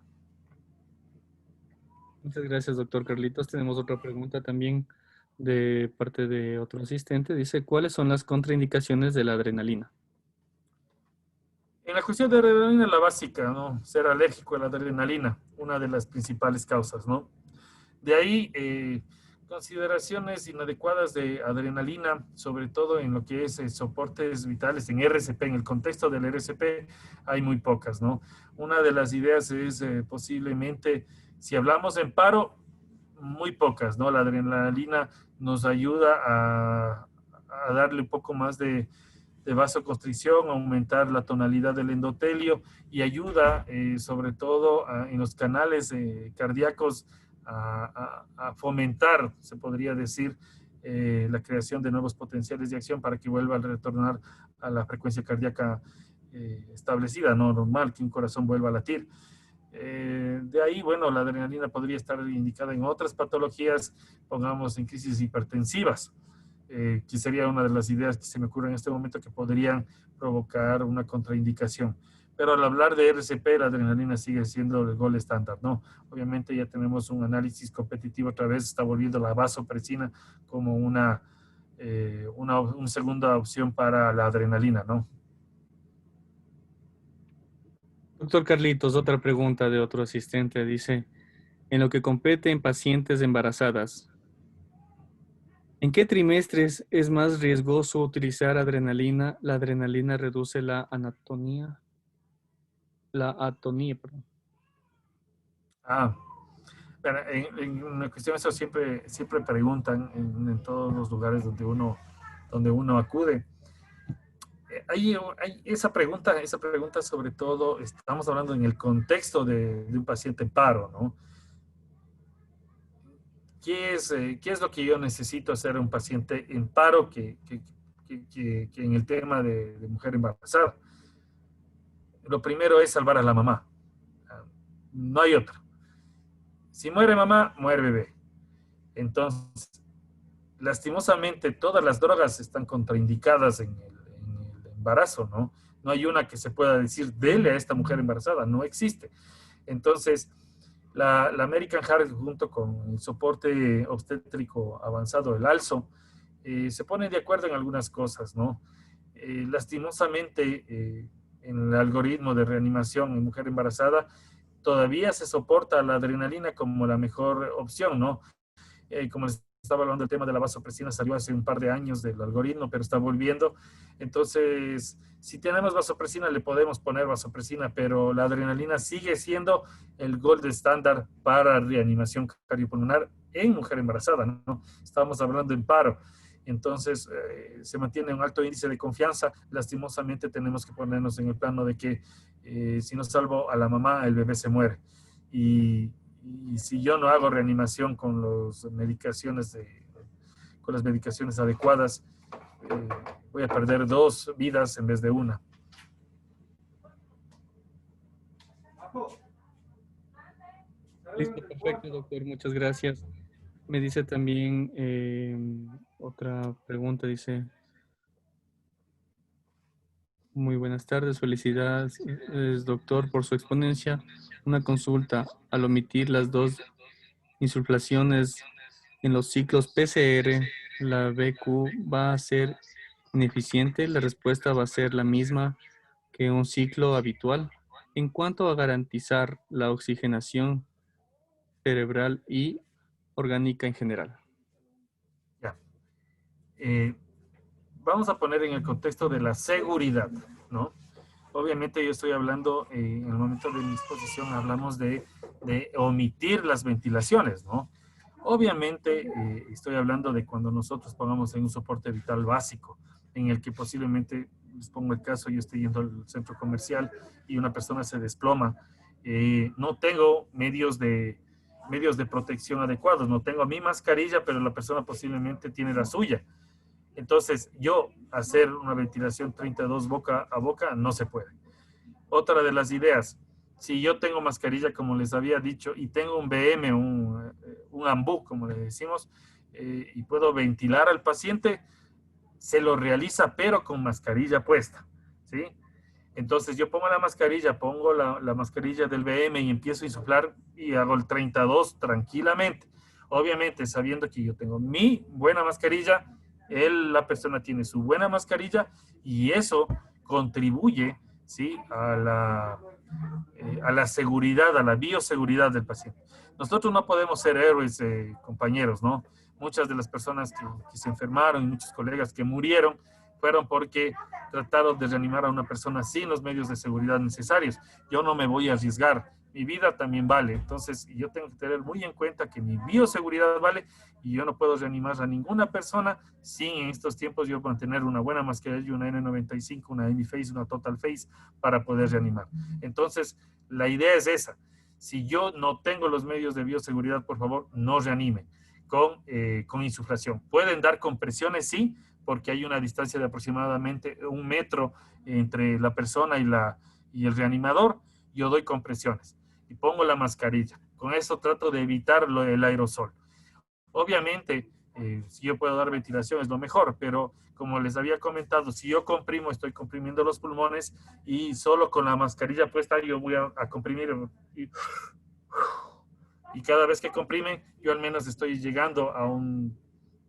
Muchas gracias, doctor Carlitos. Tenemos otra pregunta también de parte de otro asistente. Dice, ¿cuáles son las contraindicaciones de la adrenalina? En la cuestión de adrenalina, la básica, ¿no? Ser alérgico a la adrenalina, una de las principales causas, ¿no? De ahí, consideraciones inadecuadas de adrenalina, sobre todo en lo que es soportes vitales, en RCP, en el contexto del RCP, hay muy pocas, ¿no? Una de las ideas es posiblemente, si hablamos en paro, muy pocas, ¿no? La adrenalina nos ayuda a darle un poco más de vasoconstricción, aumentar la tonalidad del endotelio y ayuda sobre todo en los canales cardíacos a fomentar, se podría decir, la creación de nuevos potenciales de acción para que vuelva a retornar a la frecuencia cardíaca establecida, no normal, que un corazón vuelva a latir. De ahí, bueno, la adrenalina podría estar indicada en otras patologías, pongamos en crisis hipertensivas. que sería una de las ideas que se me ocurre en este momento que podrían provocar una contraindicación. Pero al hablar de RCP, la adrenalina sigue siendo el gol estándar, ¿no? Obviamente ya tenemos un análisis competitivo otra vez, está volviendo la vasopresina como una segunda opción para la adrenalina, ¿no? Doctor Carlitos, otra pregunta de otro asistente. Dice, en lo que compete en pacientes embarazadas, ¿en qué trimestres es más riesgoso utilizar adrenalina? La adrenalina reduce la atonía, perdón. Ah, pero en una cuestión eso siempre preguntan en todos los lugares donde uno acude. Hay esa pregunta sobre todo, estamos hablando en el contexto de un paciente en paro, ¿no? ¿Qué es lo que yo necesito hacer a un paciente en paro que en el tema de mujer embarazada? Lo primero es salvar a la mamá. No hay otra. Si muere mamá, muere bebé. Entonces, lastimosamente, todas las drogas están contraindicadas en el embarazo, ¿no? No hay una que se pueda decir, dele a esta mujer embarazada, no existe. Entonces, la American Heart, junto con el soporte obstétrico avanzado, el ALSO, se ponen de acuerdo en algunas cosas, ¿no? Lastimosamente, en el algoritmo de reanimación en mujer embarazada, todavía se soporta la adrenalina como la mejor opción, ¿no? Como les estaba hablando, el tema de la vasopresina salió hace un par de años del algoritmo, pero está volviendo. Entonces, si tenemos vasopresina, le podemos poner vasopresina, pero la adrenalina sigue siendo el gold estándar para reanimación cardiopulmonar en mujer embarazada, ¿no? Estamos hablando en paro. Entonces, se mantiene un alto índice de confianza. Lastimosamente, tenemos que ponernos en el plano de que si no salvo a la mamá, el bebé se muere. Y, y si yo no hago reanimación con las medicaciones adecuadas, eh, voy a perder 2 vidas en vez de una. Listo, perfecto, doctor. Muchas gracias. Me dice también otra pregunta, dice, muy buenas tardes, felicidades, doctor, por su exponencia. Una consulta, al omitir las dos insuflaciones en los ciclos PCR, ¿la BQ va a ser ineficiente? La respuesta va a ser la misma que un ciclo habitual. En cuanto a garantizar la oxigenación cerebral y orgánica en general. Ya. Vamos a poner en el contexto de la seguridad, ¿no? Obviamente yo estoy hablando, en el momento de mi exposición hablamos de omitir las ventilaciones, ¿no? Obviamente estoy hablando de cuando nosotros pongamos en un soporte vital básico, en el que posiblemente, les pongo el caso, yo estoy yendo al centro comercial y una persona se desploma, no tengo medios de protección adecuados, no tengo mi mascarilla, pero la persona posiblemente tiene la suya. Entonces, yo hacer una ventilación 32 boca a boca no se puede. Otra de las ideas, si yo tengo mascarilla, como les había dicho, y tengo un BM, un AMBU, como le decimos, y puedo ventilar al paciente, se lo realiza, pero con mascarilla puesta, ¿sí? Entonces yo pongo la mascarilla, pongo la mascarilla del BM y empiezo a insuflar y hago el 32 tranquilamente. Obviamente sabiendo que yo tengo mi buena mascarilla, la persona tiene su buena mascarilla y eso contribuye, ¿sí? A la seguridad, a la bioseguridad del paciente. Nosotros no podemos ser héroes, compañeros, ¿no? Muchas de las personas que se enfermaron y muchos colegas que murieron fueron porque trataron de reanimar a una persona sin los medios de seguridad necesarios. Yo no me voy a arriesgar, mi vida también vale. Entonces, yo tengo que tener muy en cuenta que mi bioseguridad vale y yo no puedo reanimar a ninguna persona sin en estos tiempos yo mantener una buena mascarilla, una N95, una Emi-Face, una Total Face para poder reanimar. Entonces, la idea es esa. Si yo no tengo los medios de bioseguridad, por favor, no reanimen con insuflación. Pueden dar compresiones, sí, porque hay una distancia de aproximadamente 1 metro entre la persona y el reanimador. Yo doy compresiones y pongo la mascarilla. Con eso trato de evitar el aerosol. Obviamente, Si yo puedo dar ventilación es lo mejor, pero como les había comentado, si yo comprimo, estoy comprimiendo los pulmones y solo con la mascarilla puesta yo voy a comprimir y, y cada vez que comprime yo al menos estoy llegando a un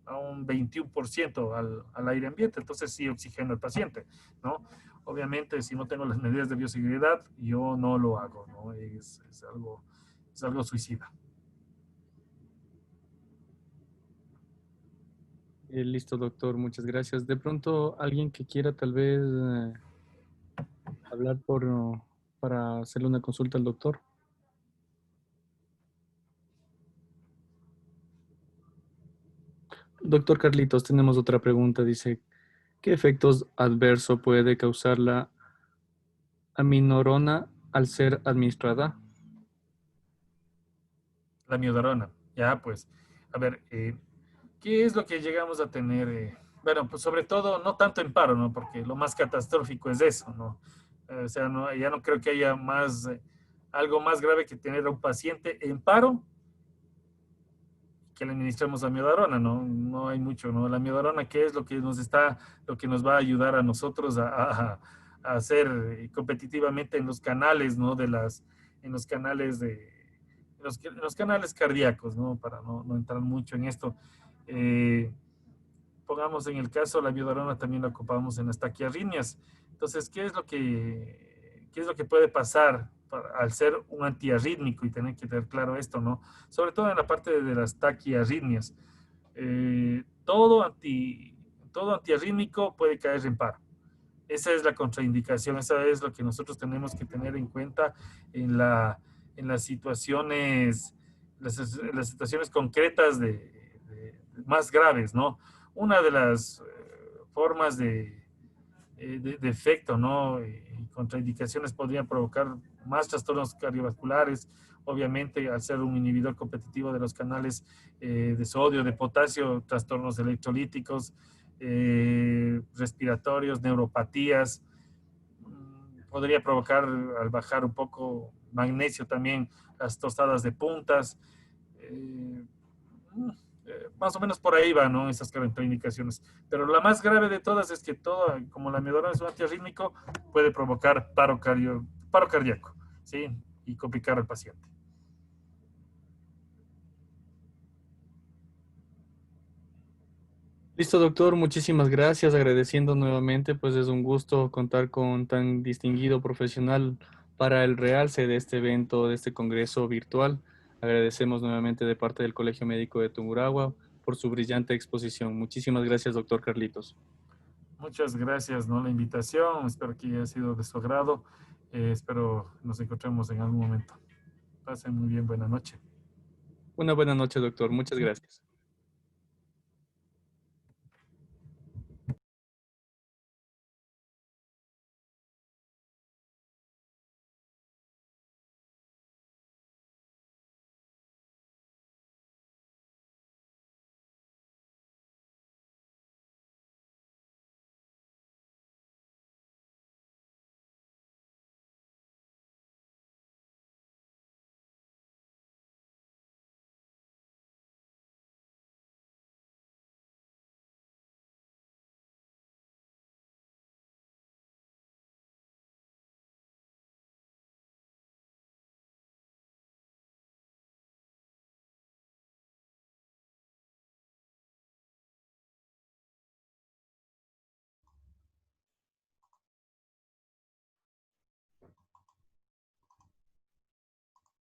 21% al aire ambiente, entonces sí oxigeno al paciente, ¿no? Obviamente, si no tengo las medidas de bioseguridad, yo no lo hago, ¿no? Es algo suicida. Listo, doctor, muchas gracias. De pronto, alguien que quiera tal vez hablar para hacerle una consulta al doctor. Doctor Carlitos, tenemos otra pregunta. Dice, ¿qué efectos adversos puede causar la aminorona al ser administrada? La miodarona, ya, pues, a ver, ¿qué es lo que llegamos a tener? Bueno, pues sobre todo, no tanto en paro, ¿no? Porque lo más catastrófico es eso, ¿no? O sea, no, ya no creo que haya algo más grave que tener a un paciente en paro que le administremos la miodarona, ¿no? No hay mucho, ¿no? La miodarona, ¿qué es lo que nos va a ayudar a nosotros a hacer competitivamente en los canales, ¿no? En los canales en los canales cardíacos, ¿no? Para no entrar mucho en esto. Eh, Pongamos en el caso, la miodarona también la ocupamos en las taquiarritmias. Entonces, qué es lo que puede pasar al ser un antiarrítmico y tener que tener claro esto, ¿no? Sobre todo en la parte de las taquiarritmias. Eh, todo, anti, todo antiarrítmico puede caer en paro. Esa es la contraindicación, esa es lo que nosotros tenemos que tener en cuenta en, en las situaciones, las situaciones concretas más graves, ¿no? Una de las formas de efecto, ¿no? Y contraindicaciones podrían provocar más trastornos cardiovasculares, obviamente al ser un inhibidor competitivo de los canales de sodio, de potasio, trastornos electrolíticos, respiratorios, neuropatías, podría provocar al bajar un poco magnesio también las tostadas de puntas. Eh, Más o menos por ahí van, ¿no? Esas contraindicaciones. Pero la más grave de todas es que todo, como la amiodarona es un antiarrítmico, puede provocar paro cardíaco, ¿sí? Y complicar al paciente. Listo, doctor, muchísimas gracias. Agradeciendo nuevamente, pues es un gusto contar con tan distinguido profesional para el realce de este evento, de este congreso virtual. Agradecemos nuevamente de parte del Colegio Médico de Tungurahua por su brillante exposición. Muchísimas gracias, doctor Carlitos. Muchas gracias, ¿no? La invitación, espero que haya sido de su agrado. Espero nos encontremos en algún momento. Pasen muy bien, buena noche. Una buena noche, doctor. Muchas gracias.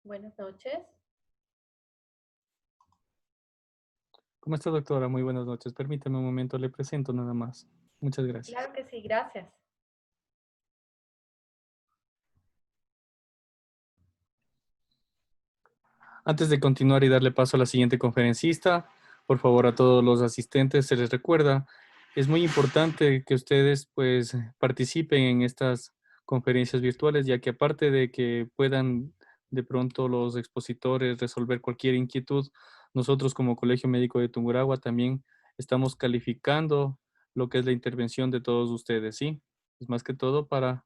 Buenas noches. ¿Cómo está, doctora? Muy buenas noches. Permítame un momento, le presento nada más. Muchas gracias. Claro que sí, gracias. Antes de continuar y darle paso a la siguiente conferencista, por favor a todos los asistentes se les recuerda, es muy importante que ustedes pues participen en estas conferencias virtuales, ya que aparte de que puedan de pronto los expositores resolver cualquier inquietud, nosotros como Colegio Médico de Tungurahua también estamos calificando lo que es la intervención de todos ustedes, ¿sí? Es más que todo para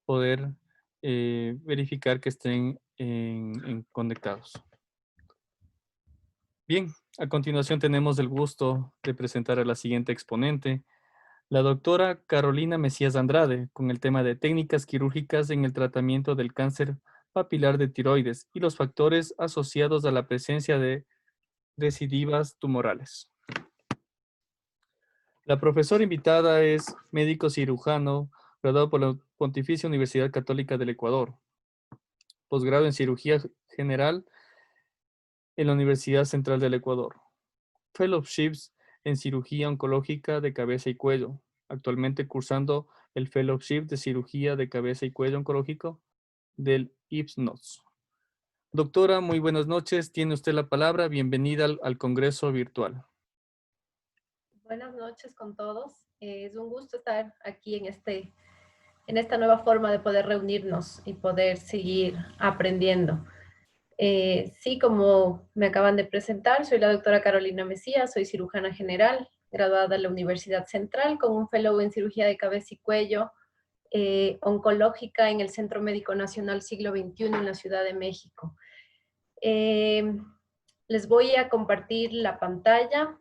poder verificar que estén conectados. Bien, a continuación tenemos el gusto de presentar a la siguiente exponente, la doctora Carolina Mesías Andrade, con el tema de técnicas quirúrgicas en el tratamiento del cáncer papilar de tiroides y los factores asociados a la presencia de recidivas tumorales. La profesora invitada es médico cirujano, graduado por la Pontificia Universidad Católica del Ecuador, posgrado en cirugía general en la Universidad Central del Ecuador, fellowships en cirugía oncológica de cabeza y cuello, actualmente cursando el fellowship de cirugía de cabeza y cuello oncológico del IPSNOS. Doctora, muy buenas noches. Tiene usted la palabra. Bienvenida al Congreso Virtual. Buenas noches con todos. Es un gusto estar aquí en esta nueva forma de poder reunirnos y poder seguir aprendiendo. Sí, como me acaban de presentar, soy la doctora Carolina Mesías, soy cirujana general, graduada de la Universidad Central con un fellow en cirugía de cabeza y cuello oncológica en el Centro Médico Nacional Siglo XXI en la Ciudad de México. Les voy a compartir la pantalla.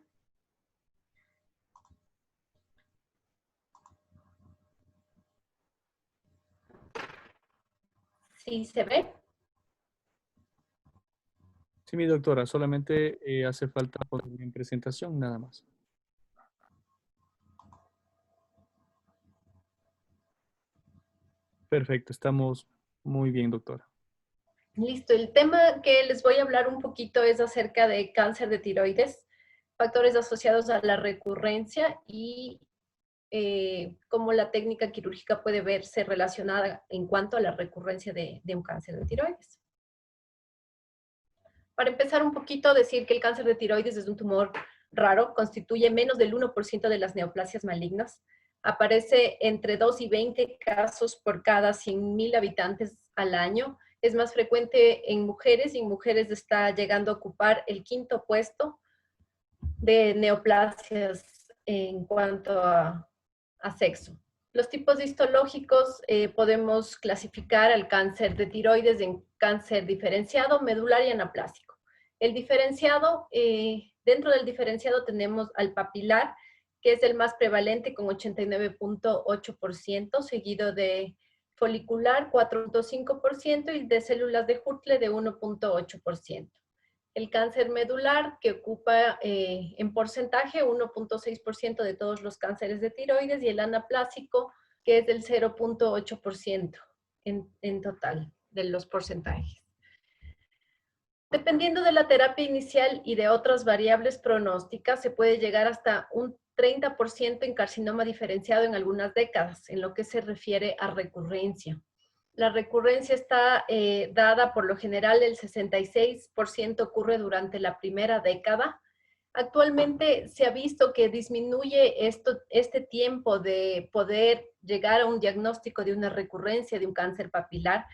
¿Sí se ve? Sí, mi doctora, solamente hace falta poner en presentación, nada más. Perfecto, estamos muy bien, doctora. Listo, el tema que les voy a hablar un poquito es acerca de cáncer de tiroides, factores asociados a la recurrencia y cómo la técnica quirúrgica puede verse relacionada en cuanto a la recurrencia de un cáncer de tiroides. Para empezar un poquito, decir que el cáncer de tiroides es un tumor raro, constituye menos del 1% de las neoplasias malignas, aparece entre 2 y 20 casos por cada 100.000 habitantes al año, es más frecuente en mujeres y en mujeres está llegando a ocupar el 5º puesto de neoplasias en cuanto a sexo. Los tipos histológicos podemos clasificar al cáncer de tiroides en cáncer diferenciado, medular y anaplásico. El diferenciado, dentro del diferenciado tenemos al papilar, que es el más prevalente con 89.8%, seguido de folicular 4.5% y de células de Hurtle de 1.8%. El cáncer medular, que ocupa en porcentaje 1.6% de todos los cánceres de tiroides, y el anaplásico, que es del 0.8% en total de los porcentajes. Dependiendo de la terapia inicial y de otras variables pronósticas, se puede llegar hasta un 30% en carcinoma diferenciado en algunas décadas, en lo que se refiere a recurrencia. La recurrencia está dada por lo general, el 66% ocurre durante la primera década. Actualmente se ha visto que disminuye este tiempo de poder llegar a un diagnóstico de una recurrencia de un cáncer papilar,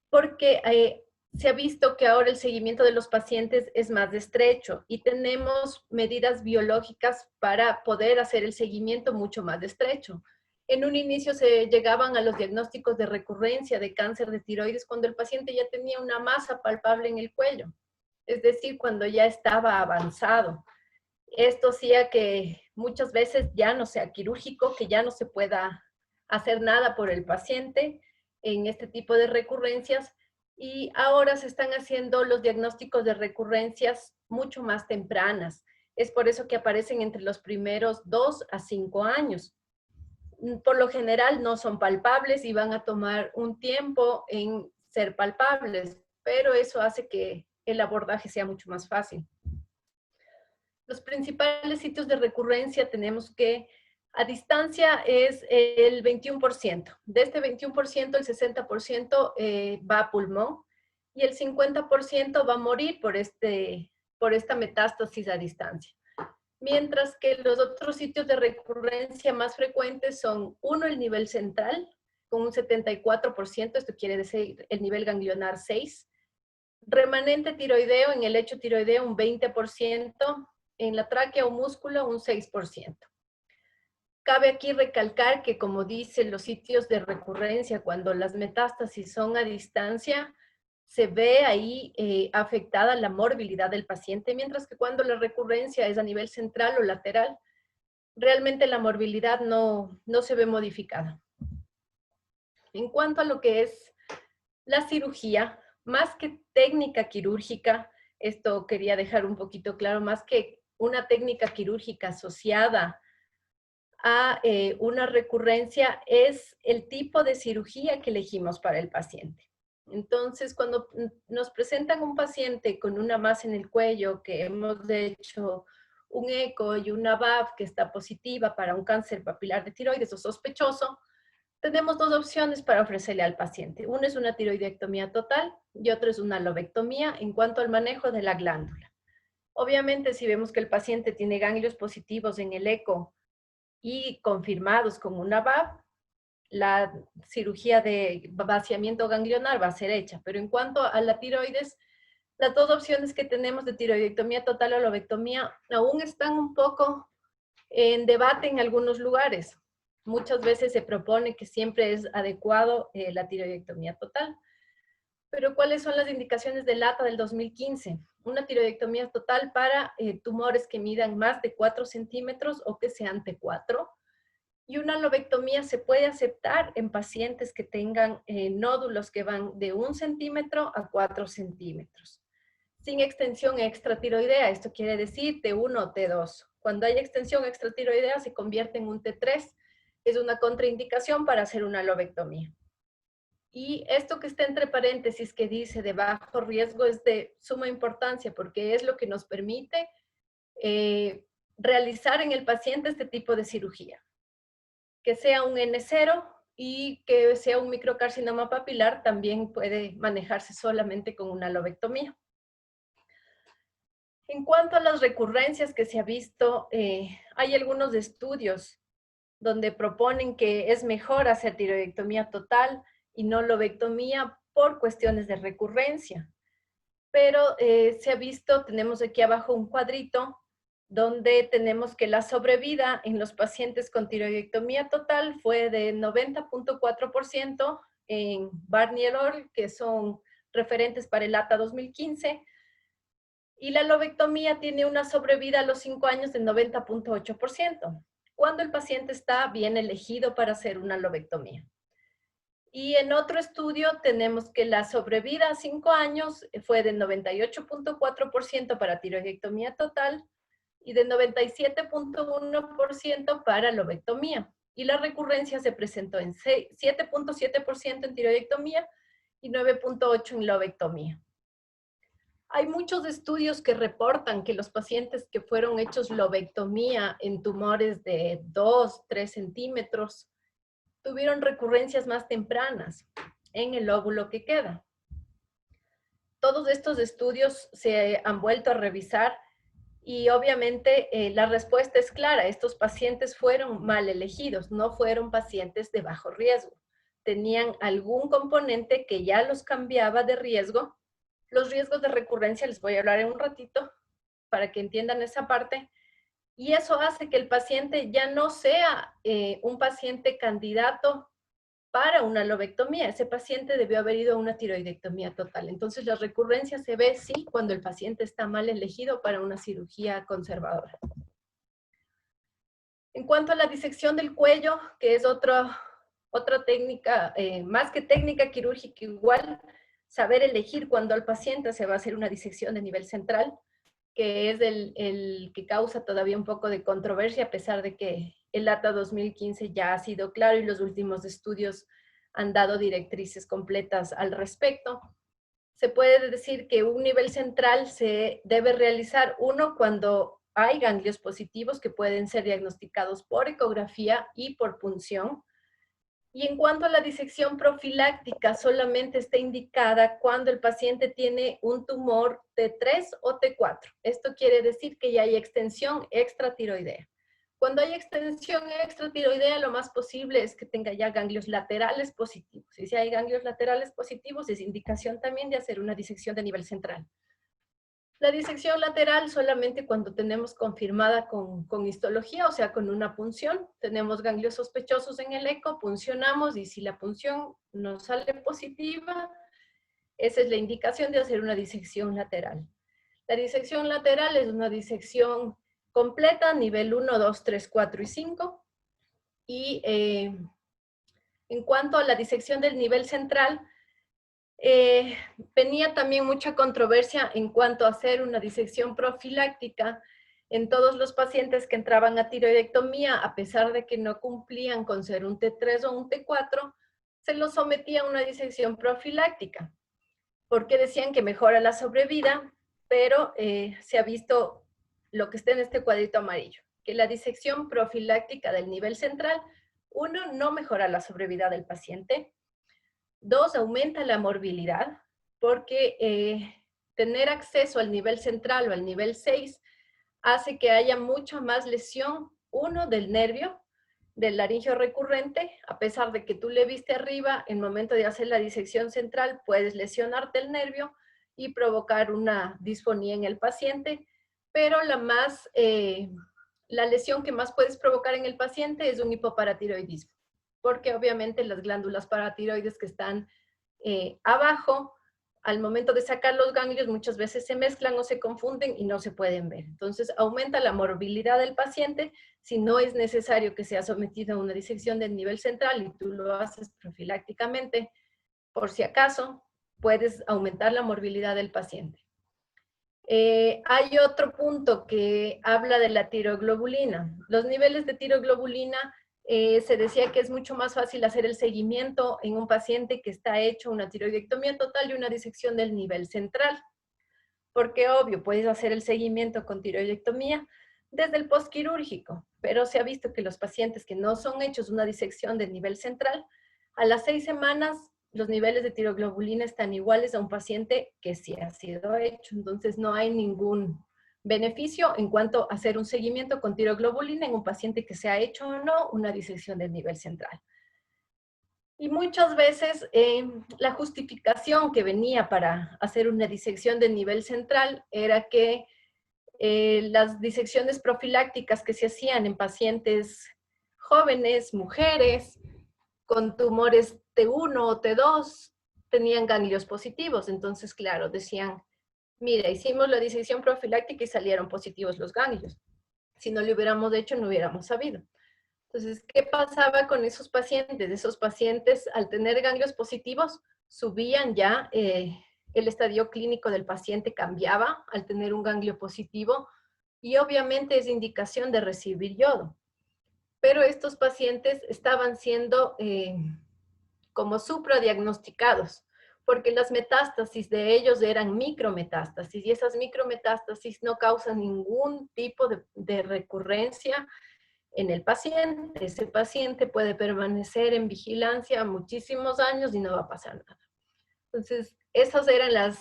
porque se ha visto que ahora el seguimiento de los pacientes es más estrecho y tenemos medidas biológicas para poder hacer el seguimiento mucho más estrecho. En un inicio se llegaban a los diagnósticos de recurrencia de cáncer de tiroides cuando el paciente ya tenía una masa palpable en el cuello, es decir, cuando ya estaba avanzado. Esto hacía que muchas veces ya no sea quirúrgico, que ya no se pueda hacer nada por el paciente en este tipo de recurrencias, y ahora se están haciendo los diagnósticos de recurrencias mucho más tempranas. Es por eso que aparecen entre los primeros 2 a 5 años. Por lo general no son palpables y van a tomar un tiempo en ser palpables, pero eso hace que el abordaje sea mucho más fácil. Los principales sitios de recurrencia tenemos que a distancia es el 21%. De este 21%, el 60% va a pulmón y el 50% va a morir por esta metástasis a distancia. Mientras que los otros sitios de recurrencia más frecuentes son, uno, el nivel central, con un 74%, esto quiere decir el nivel ganglionar 6, remanente tiroideo, en el lecho tiroideo un 20%, en la tráquea o músculo un 6%. Cabe aquí recalcar que, como dicen los sitios de recurrencia, cuando las metástasis son a distancia, se ve ahí afectada la morbilidad del paciente, mientras que cuando la recurrencia es a nivel central o lateral, realmente la morbilidad no se ve modificada. En cuanto a lo que es la cirugía, más que técnica quirúrgica, esto quería dejar un poquito claro, más que una técnica quirúrgica asociada a una recurrencia, es el tipo de cirugía que elegimos para el paciente. Entonces, cuando nos presentan un paciente con una masa en el cuello, que hemos hecho un eco y una VAF que está positiva para un cáncer papilar de tiroides o sospechoso, tenemos dos opciones para ofrecerle al paciente. Una es una tiroidectomía total y otra es una lobectomía en cuanto al manejo de la glándula. Obviamente, si vemos que el paciente tiene ganglios positivos en el eco y confirmados con una VAF, la cirugía de vaciamiento ganglionar va a ser hecha. Pero en cuanto a la tiroides, las dos opciones que tenemos de tiroidectomía total o lobectomía aún están un poco en debate en algunos lugares. Muchas veces se propone que siempre es adecuado la tiroidectomía total. Pero ¿cuáles son las indicaciones del ATA del 2015? Una tiroidectomía total para tumores que midan más de 4 centímetros o que sean T4. Y una lobectomía se puede aceptar en pacientes que tengan nódulos que van de 1 centímetro a 4 centímetros. Sin extensión extratiroidea, esto quiere decir T1 o T2. Cuando hay extensión extratiroidea se convierte en un T3, es una contraindicación para hacer una lobectomía. Y esto que está entre paréntesis que dice de bajo riesgo es de suma importancia porque es lo que nos permite realizar en el paciente este tipo de cirugía. Que sea un N0 y que sea un microcarcinoma papilar también puede manejarse solamente con una lobectomía. En cuanto a las recurrencias que se ha visto, hay algunos estudios donde proponen que es mejor hacer tiroidectomía total y no lobectomía por cuestiones de recurrencia. Pero se ha visto, tenemos aquí abajo un cuadrito donde tenemos que la sobrevida en los pacientes con tiroidectomía total fue de 90.4% en Barney et al., que son referentes para el ATA 2015, y la lobectomía tiene una sobrevida a los 5 años de 90.8%, cuando el paciente está bien elegido para hacer una lobectomía. Y en otro estudio tenemos que la sobrevida a 5 años fue de 98.4% para tiroidectomía total y de 97.1% para lobectomía. Y la recurrencia se presentó en 7.7% en tiroidectomía y 9.8% en lobectomía. Hay muchos estudios que reportan que los pacientes que fueron hechos lobectomía en tumores de 2, 3 centímetros tuvieron recurrencias más tempranas en el óvulo que queda. Todos estos estudios se han vuelto a revisar y obviamente la respuesta es clara. Estos pacientes fueron mal elegidos, no fueron pacientes de bajo riesgo. Tenían algún componente que ya los cambiaba de riesgo. Los riesgos de recurrencia les voy a hablar en un ratito para que entiendan esa parte. Y eso hace que el paciente ya no sea un paciente candidato para una lobectomía. Ese paciente debió haber ido a una tiroidectomía total. Entonces, la recurrencia se ve, sí, cuando el paciente está mal elegido para una cirugía conservadora. En cuanto a la disección del cuello, que es otra técnica, más que técnica quirúrgica, igual, saber elegir cuando al paciente se va a hacer una disección de nivel central, que es el que causa todavía un poco de controversia, a pesar de que el ATA 2015 ya ha sido claro y los últimos estudios han dado directrices completas al respecto. Se puede decir que un nivel central se debe realizar, uno, cuando hay ganglios positivos que pueden ser diagnosticados por ecografía y por punción. Y en cuanto a la disección profiláctica, solamente está indicada cuando el paciente tiene un tumor T3 o T4. Esto quiere decir que ya hay extensión extratiroidea. Cuando hay extensión extratiroidea, lo más posible es que tenga ya ganglios laterales positivos. Y si hay ganglios laterales positivos, es indicación también de hacer una disección de nivel central. La disección lateral solamente cuando tenemos confirmada con histología, o sea, con una punción. Tenemos ganglios sospechosos en el eco, puncionamos y si la punción nos sale positiva, Esa es la indicación de hacer una disección lateral. La disección lateral es una disección completa, nivel 1, 2, 3, 4 y 5. Y en cuanto a la disección del nivel central, venía también mucha controversia en cuanto a hacer una disección profiláctica en todos los pacientes que entraban a tiroidectomía, a pesar de que no cumplían con ser un T3 o un T4, se los sometía a una disección profiláctica, porque decían que mejora la sobrevida, pero se ha visto lo que está en este cuadrito amarillo, que la disección profiláctica del nivel central, 1, no mejora la sobrevida del paciente. 2, aumenta la morbilidad, porque tener acceso al nivel central o al nivel 6 hace que haya mucha más lesión, 1, del nervio, del laringio recurrente, a pesar de que tú le viste arriba, en el momento de hacer la disección central puedes lesionarte el nervio y provocar una disfonía en el paciente, pero la lesión que más puedes provocar en el paciente es un hipoparatiroidismo, porque obviamente las glándulas paratiroides que están abajo, al momento de sacar los ganglios muchas veces se mezclan o se confunden y no se pueden ver. Entonces aumenta la morbilidad del paciente si no es necesario que sea sometido a una disección del nivel central y tú lo haces profilácticamente, por si acaso, puedes aumentar la morbilidad del paciente. Hay otro punto que habla de la tiroglobulina. Los niveles de tiroglobulina se decía que es mucho más fácil hacer el seguimiento en un paciente que está hecho una tiroidectomía total y una disección del nivel central. Porque obvio, puedes hacer el seguimiento con tiroidectomía desde el postquirúrgico, pero se ha visto que los pacientes que no son hechos una disección del nivel central, a las 6 semanas los niveles de tiroglobulina están iguales a un paciente que sí ha sido hecho. Entonces no hay ningún beneficio en cuanto a hacer un seguimiento con tiroglobulina en un paciente que se ha hecho o no una disección del nivel central. Y muchas veces la justificación que venía para hacer una disección del nivel central era que las disecciones profilácticas que se hacían en pacientes jóvenes, mujeres, con tumores T1 o T2, tenían ganglios positivos. Entonces, claro, decían, mira, hicimos la disección profiláctica y salieron positivos los ganglios. Si no lo hubiéramos hecho, no hubiéramos sabido. Entonces, ¿qué pasaba con esos pacientes? Esos pacientes, al tener ganglios positivos, subían ya, el estadio clínico del paciente cambiaba al tener un ganglio positivo y obviamente es indicación de recibir yodo. Pero estos pacientes estaban siendo como supradiagnosticados, porque las metástasis de ellos eran micrometástasis y esas micrometástasis no causan ningún tipo de recurrencia en el paciente. Ese paciente puede permanecer en vigilancia muchísimos años y no va a pasar nada. Entonces, esos eran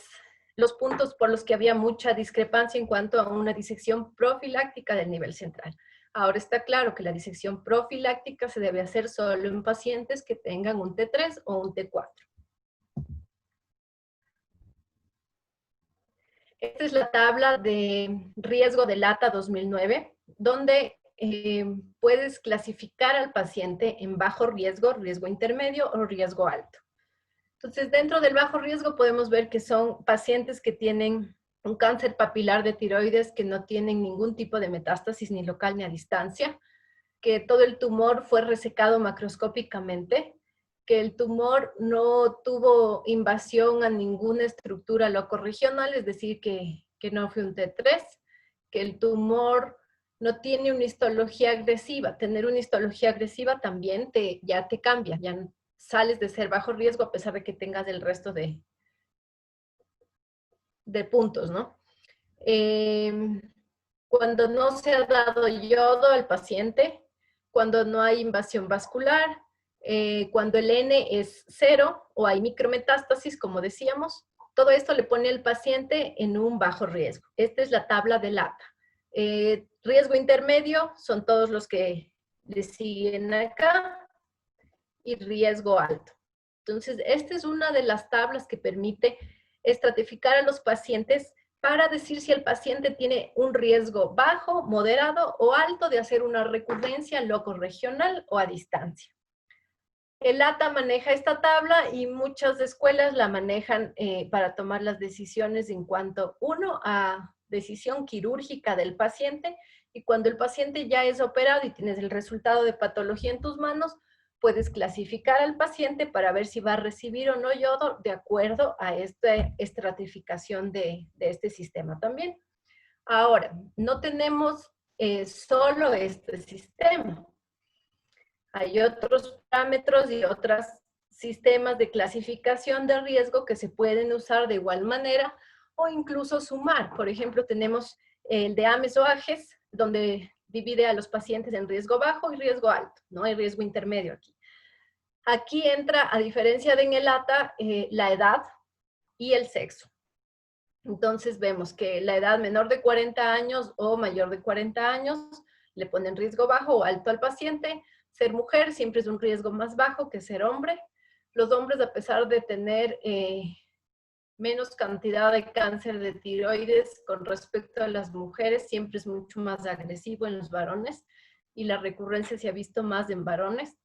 los puntos por los que había mucha discrepancia en cuanto a una disección profiláctica del nivel central. Ahora está claro que la disección profiláctica se debe hacer solo en pacientes que tengan un T3 o un T4. Esta es la tabla de riesgo de LATA 2009, donde puedes clasificar al paciente en bajo riesgo, riesgo intermedio o riesgo alto. Entonces, dentro del bajo riesgo podemos ver que son pacientes que tienen un cáncer papilar de tiroides que no tienen ningún tipo de metástasis ni local ni a distancia, que todo el tumor fue resecado macroscópicamente, que el tumor no tuvo invasión a ninguna estructura locorregional, es decir, que no fue un T3, que el tumor no tiene una histología agresiva. Tener una histología agresiva también ya te cambia, ya sales de ser bajo riesgo a pesar de que tengas el resto de puntos, ¿no? Cuando no se ha dado yodo al paciente, cuando no hay invasión vascular, cuando el N es 0 o hay micrometástasis, como decíamos, todo esto le pone al paciente en un bajo riesgo. Esta es la tabla de LATA. Riesgo intermedio son todos los que le siguen acá y riesgo alto. Entonces, esta es una de las tablas que permite estratificar a los pacientes para decir si el paciente tiene un riesgo bajo, moderado o alto de hacer una recurrencia locorregional o a distancia. El ATA maneja esta tabla y muchas escuelas la manejan para tomar las decisiones en cuanto, uno, a decisión quirúrgica del paciente, y cuando el paciente ya es operado y tienes el resultado de patología en tus manos, puedes clasificar al paciente para ver si va a recibir o no yodo de acuerdo a esta estratificación de este sistema también. Ahora, no tenemos solo este sistema. Hay otros parámetros y otros sistemas de clasificación de riesgo que se pueden usar de igual manera o incluso sumar. Por ejemplo, tenemos el de Ames o AGES, donde divide a los pacientes en riesgo bajo y riesgo alto, no hay riesgo intermedio aquí. Aquí entra, a diferencia de en el ATA, la edad y el sexo. Entonces vemos que la edad menor de 40 años o mayor de 40 años le ponen riesgo bajo o alto al paciente. Ser mujer siempre es un riesgo más bajo que ser hombre. Los hombres, a pesar de tener menos cantidad de cáncer de tiroides con respecto a las mujeres, siempre es mucho más agresivo en los varones y la recurrencia se ha visto más en varones.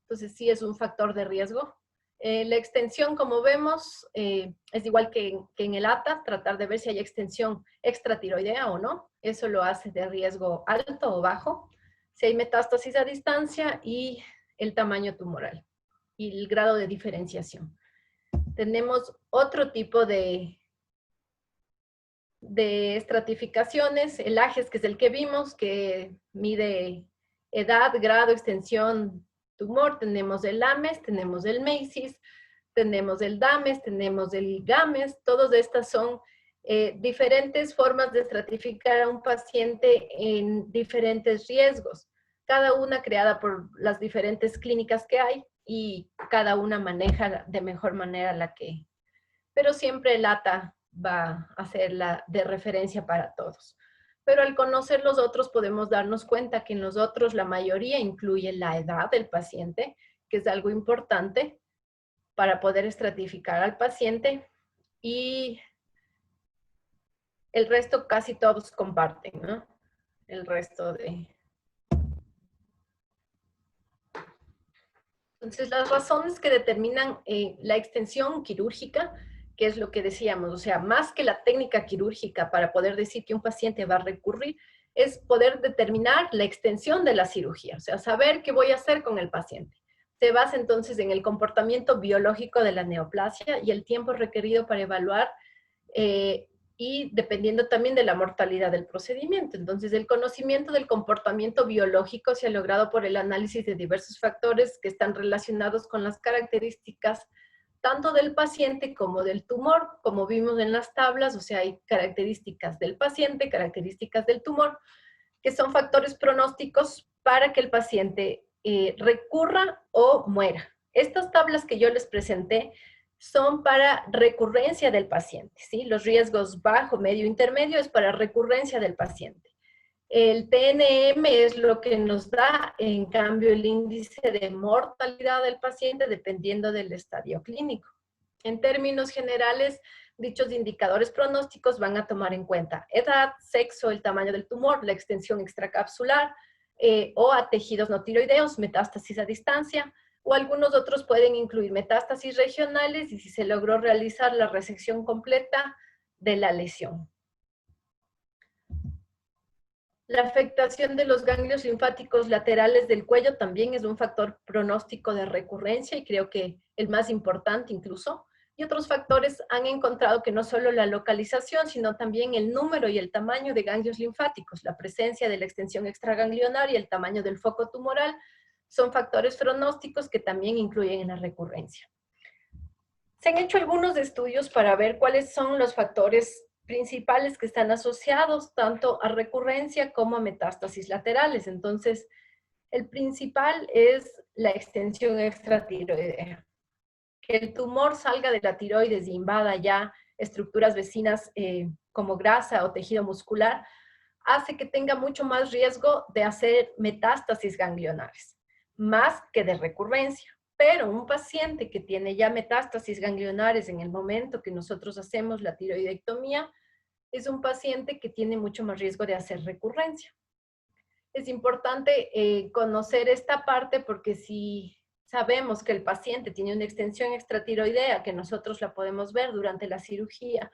Entonces sí es un factor de riesgo. La extensión, como vemos, es igual que en el ATA, tratar de ver si hay extensión extratiroidea o no. Eso lo hace de riesgo alto o bajo. Si hay metástasis a distancia y el tamaño tumoral y el grado de diferenciación. Tenemos otro tipo de estratificaciones, el AGES, que es el que vimos, que mide edad, grado, extensión, tumor. Tenemos el AMES, tenemos el MEISIS, tenemos el DAMES, tenemos el GAMES. Todas estas son diferentes formas de estratificar a un paciente en diferentes riesgos, cada una creada por las diferentes clínicas que hay y cada una maneja de mejor manera la que, pero siempre el ATA va a ser la de referencia para todos. Pero al conocer los otros podemos darnos cuenta que en los otros la mayoría incluye la edad del paciente, que es algo importante para poder estratificar al paciente, y el resto casi todos comparten, ¿no? El resto de... Entonces, las razones que determinan la extensión quirúrgica, que es lo que decíamos, o sea, más que la técnica quirúrgica para poder decir que un paciente va a recurrir, es poder determinar la extensión de la cirugía, o sea, saber qué voy a hacer con el paciente. Se basa entonces en el comportamiento biológico de la neoplasia y el tiempo requerido para evaluar y dependiendo también de la mortalidad del procedimiento. Entonces, el conocimiento del comportamiento biológico se ha logrado por el análisis de diversos factores que están relacionados con las características tanto del paciente como del tumor, como vimos en las tablas. O sea, hay características del paciente, características del tumor, que son factores pronósticos para que el paciente recurra o muera. Estas tablas que yo les presenté son para recurrencia del paciente, ¿sí? Los riesgos bajo, medio, intermedio es para recurrencia del paciente. El TNM es lo que nos da, en cambio, el índice de mortalidad del paciente dependiendo del estadio clínico. En términos generales, dichos indicadores pronósticos van a tomar en cuenta edad, sexo, el tamaño del tumor, la extensión extracapsular o a tejidos no tiroideos, metástasis a distancia, o algunos otros pueden incluir metástasis regionales y si se logró realizar la resección completa de la lesión. La afectación de los ganglios linfáticos laterales del cuello también es un factor pronóstico de recurrencia y creo que el más importante incluso. Y otros factores han encontrado que no solo la localización, sino también el número y el tamaño de ganglios linfáticos, la presencia de la extensión extraganglionar y el tamaño del foco tumoral son factores pronósticos que también influyen en la recurrencia. Se han hecho algunos estudios para ver cuáles son los factores principales que están asociados tanto a recurrencia como a metástasis laterales. Entonces, el principal es la extensión extratiroidea. Que el tumor salga de la tiroides y invada ya estructuras vecinas como grasa o tejido muscular, hace que tenga mucho más riesgo de hacer metástasis ganglionares, más que de recurrencia. Pero un paciente que tiene ya metástasis ganglionares en el momento que nosotros hacemos la tiroidectomía, es un paciente que tiene mucho más riesgo de hacer recurrencia. Es importante conocer esta parte porque si sabemos que el paciente tiene una extensión extratiroidea, que nosotros la podemos ver durante la cirugía,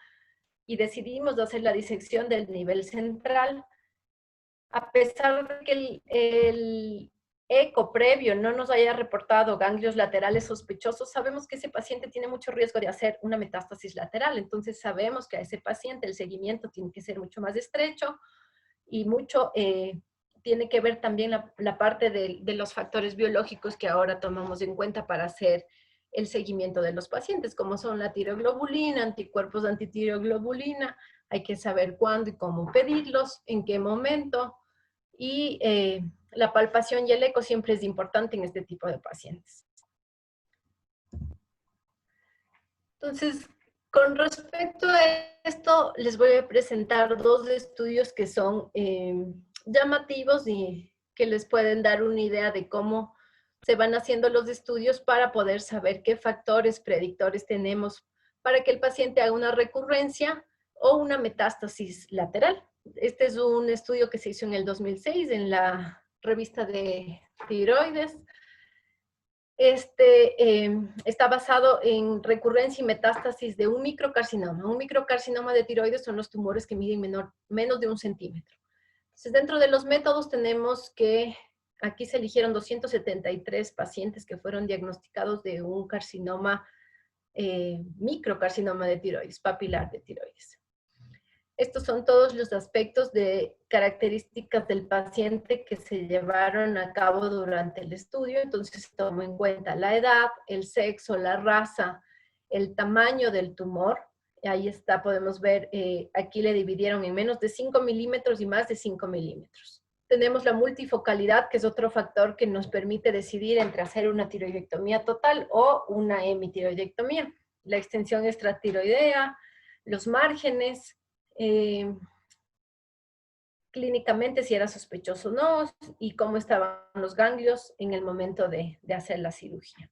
y decidimos hacer la disección del nivel central, a pesar de que el eco previo no nos haya reportado ganglios laterales sospechosos, sabemos que ese paciente tiene mucho riesgo de hacer una metástasis lateral. Entonces sabemos que a ese paciente el seguimiento tiene que ser mucho más estrecho y mucho tiene que ver también la parte de los factores biológicos que ahora tomamos en cuenta para hacer el seguimiento de los pacientes, como son la tiroglobulina, anticuerpos de antitiroglobulina. Hay que saber cuándo y cómo pedirlos, en qué momento, y la palpación y el eco siempre es importante en este tipo de pacientes. Entonces, con respecto a esto, les voy a presentar dos estudios que son llamativos y que les pueden dar una idea de cómo se van haciendo los estudios para poder saber qué factores predictores tenemos para que el paciente haga una recurrencia o una metástasis lateral. Este es un estudio que se hizo en el 2006 en la revista de tiroides. Está basado en recurrencia y metástasis de un microcarcinoma. Un microcarcinoma de tiroides son los tumores que miden menos de 1 centímetro. Entonces, dentro de los métodos tenemos que, aquí se eligieron 273 pacientes que fueron diagnosticados de un carcinoma, microcarcinoma de tiroides, papilar de tiroides. Estos son todos los aspectos de características del paciente que se llevaron a cabo durante el estudio. Entonces se tomó en cuenta la edad, el sexo, la raza, el tamaño del tumor. Ahí está, podemos ver, aquí le dividieron en menos de 5 milímetros y más de 5 milímetros. Tenemos la multifocalidad, que es otro factor que nos permite decidir entre hacer una tiroidectomía total o una hemitiroidectomía. La extensión extratiroidea, los márgenes, clínicamente si era sospechoso o no, y cómo estaban los ganglios en el momento de hacer la cirugía.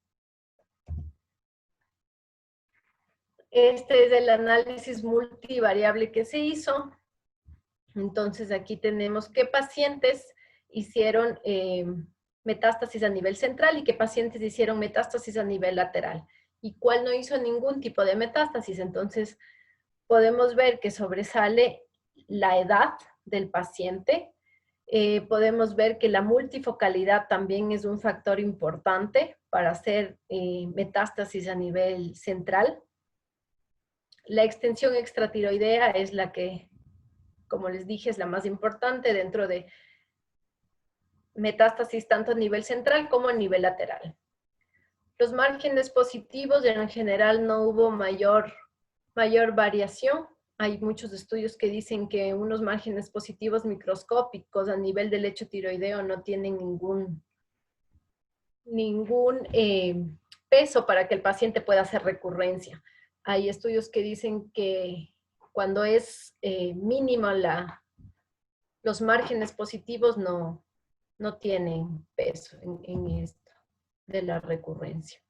Este es el análisis multivariable que se hizo. Entonces aquí tenemos qué pacientes hicieron metástasis a nivel central y qué pacientes hicieron metástasis a nivel lateral. Y cuál no hizo ningún tipo de metástasis. Entonces podemos ver que sobresale la edad del paciente. Podemos ver que la multifocalidad también es un factor importante para hacer metástasis a nivel central. La extensión extratiroidea es la que, como les dije, es la más importante dentro de metástasis tanto a nivel central como a nivel lateral. Los márgenes positivos en general no hubo mayor variación. Hay muchos estudios que dicen que unos márgenes positivos microscópicos a nivel del lecho tiroideo no tienen ningún peso para que el paciente pueda hacer recurrencia. Hay estudios que dicen que cuando es mínima los márgenes positivos no tienen peso en esto de la recurrencia.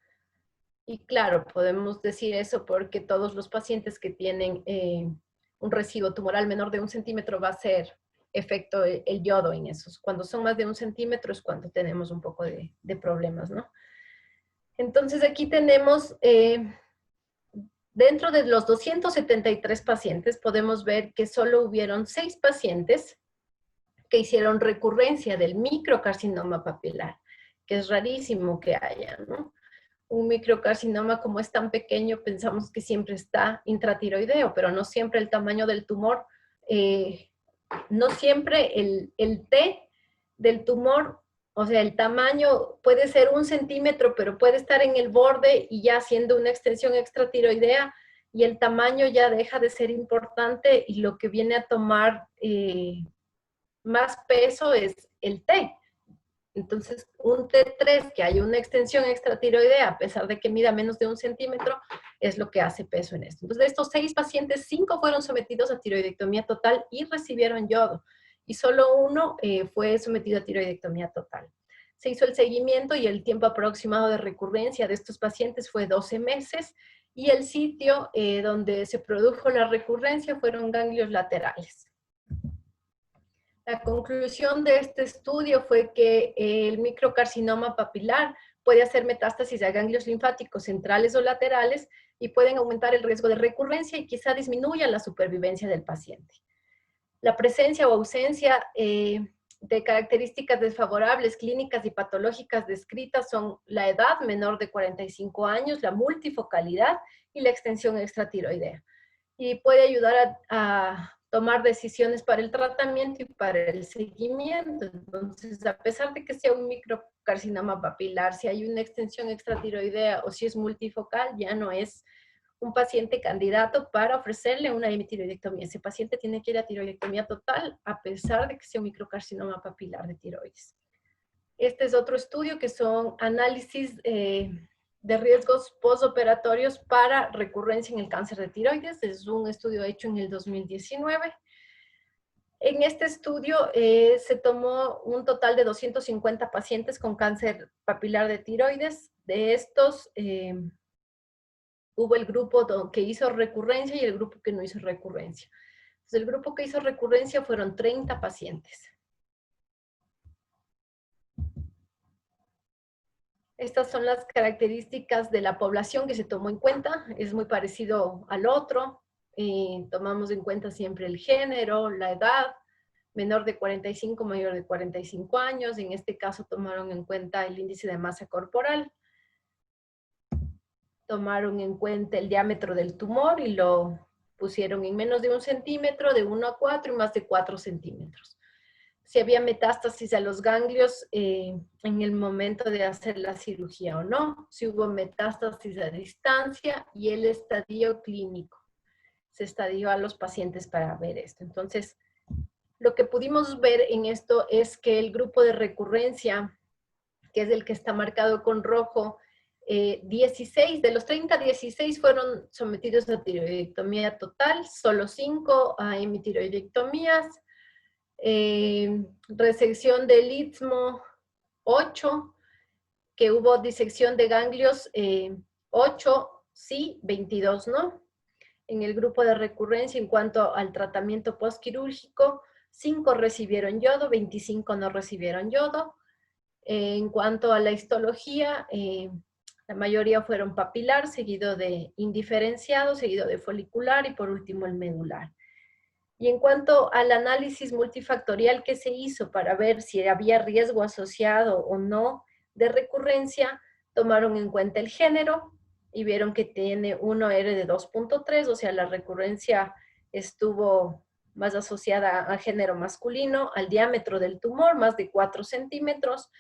Y claro, podemos decir eso porque todos los pacientes que tienen un residuo tumoral menor de 1 centímetro va a ser efecto el yodo en esos. Cuando son más de 1 centímetro es cuando tenemos un poco de problemas, ¿no? Entonces aquí tenemos, dentro de los 273 pacientes, podemos ver que solo hubieron 6 pacientes que hicieron recurrencia del microcarcinoma papilar, que es rarísimo que haya, ¿no? Un microcarcinoma, como es tan pequeño, pensamos que siempre está intratiroideo, pero no siempre el tamaño del tumor, no siempre el T del tumor, o sea, el tamaño puede ser 1 centímetro, pero puede estar en el borde y ya siendo una extensión extratiroidea, y el tamaño ya deja de ser importante y lo que viene a tomar más peso es el T. Entonces, un T3 que haya una extensión extratiroidea, a pesar de que mida menos de 1 centímetro, es lo que hace peso en esto. Entonces, de estos 6 pacientes, 5 fueron sometidos a tiroidectomía total y recibieron yodo. Y solo 1 fue sometido a tiroidectomía total. Se hizo el seguimiento y el tiempo aproximado de recurrencia de estos pacientes fue 12 meses. Y el sitio donde se produjo la recurrencia fueron ganglios laterales. La conclusión de este estudio fue que el microcarcinoma papilar puede hacer metástasis a ganglios linfáticos centrales o laterales y pueden aumentar el riesgo de recurrencia y quizá disminuya la supervivencia del paciente. La presencia o ausencia de características desfavorables clínicas y patológicas descritas son la edad menor de 45 años, la multifocalidad y la extensión extratiroidea. Y puede ayudar a tomar decisiones para el tratamiento y para el seguimiento. Entonces, a pesar de que sea un microcarcinoma papilar, si hay una extensión extratiroidea o si es multifocal, ya no es un paciente candidato para ofrecerle una hemitiroidectomía. Ese paciente tiene que ir a tiroidectomía total a pesar de que sea un microcarcinoma papilar de tiroides. Este es otro estudio que son análisis de riesgos postoperatorios para recurrencia en el cáncer de tiroides. Es un estudio hecho en el 2019. En este estudio se tomó un total de 250 pacientes con cáncer papilar de tiroides. De estos, hubo el grupo que hizo recurrencia y el grupo que no hizo recurrencia. Entonces, el grupo que hizo recurrencia fueron 30 pacientes. Estas son las características de la población que se tomó en cuenta. Es muy parecido al otro. Tomamos en cuenta siempre el género, la edad, menor de 45, mayor de 45 años. En este caso tomaron en cuenta el índice de masa corporal. Tomaron en cuenta el diámetro del tumor y lo pusieron en menos de 1 centímetro, de 1 a 4 y más de 4 centímetros. Si había metástasis a los ganglios en el momento de hacer la cirugía o no, si hubo metástasis a distancia y el estadio clínico. Se estadió a los pacientes para ver esto. Entonces, lo que pudimos ver en esto es que el grupo de recurrencia, que es el que está marcado con rojo, 16, de los 30, 16 fueron sometidos a tiroidectomía total, solo 5 a hemitiroidectomías, resección del istmo 8, que hubo disección de ganglios 8 sí, 22 no. En el grupo de recurrencia, en cuanto al tratamiento postquirúrgico, 5 recibieron yodo, 25 no recibieron yodo. En cuanto a la histología, la mayoría fueron papilar, seguido de indiferenciado, seguido de folicular y por último el medular. Y en cuanto al análisis multifactorial que se hizo para ver si había riesgo asociado o no de recurrencia, tomaron en cuenta el género y vieron que tiene 1R de 2.3, o sea, la recurrencia estuvo más asociada a género masculino, al diámetro del tumor, más de 4 centímetros,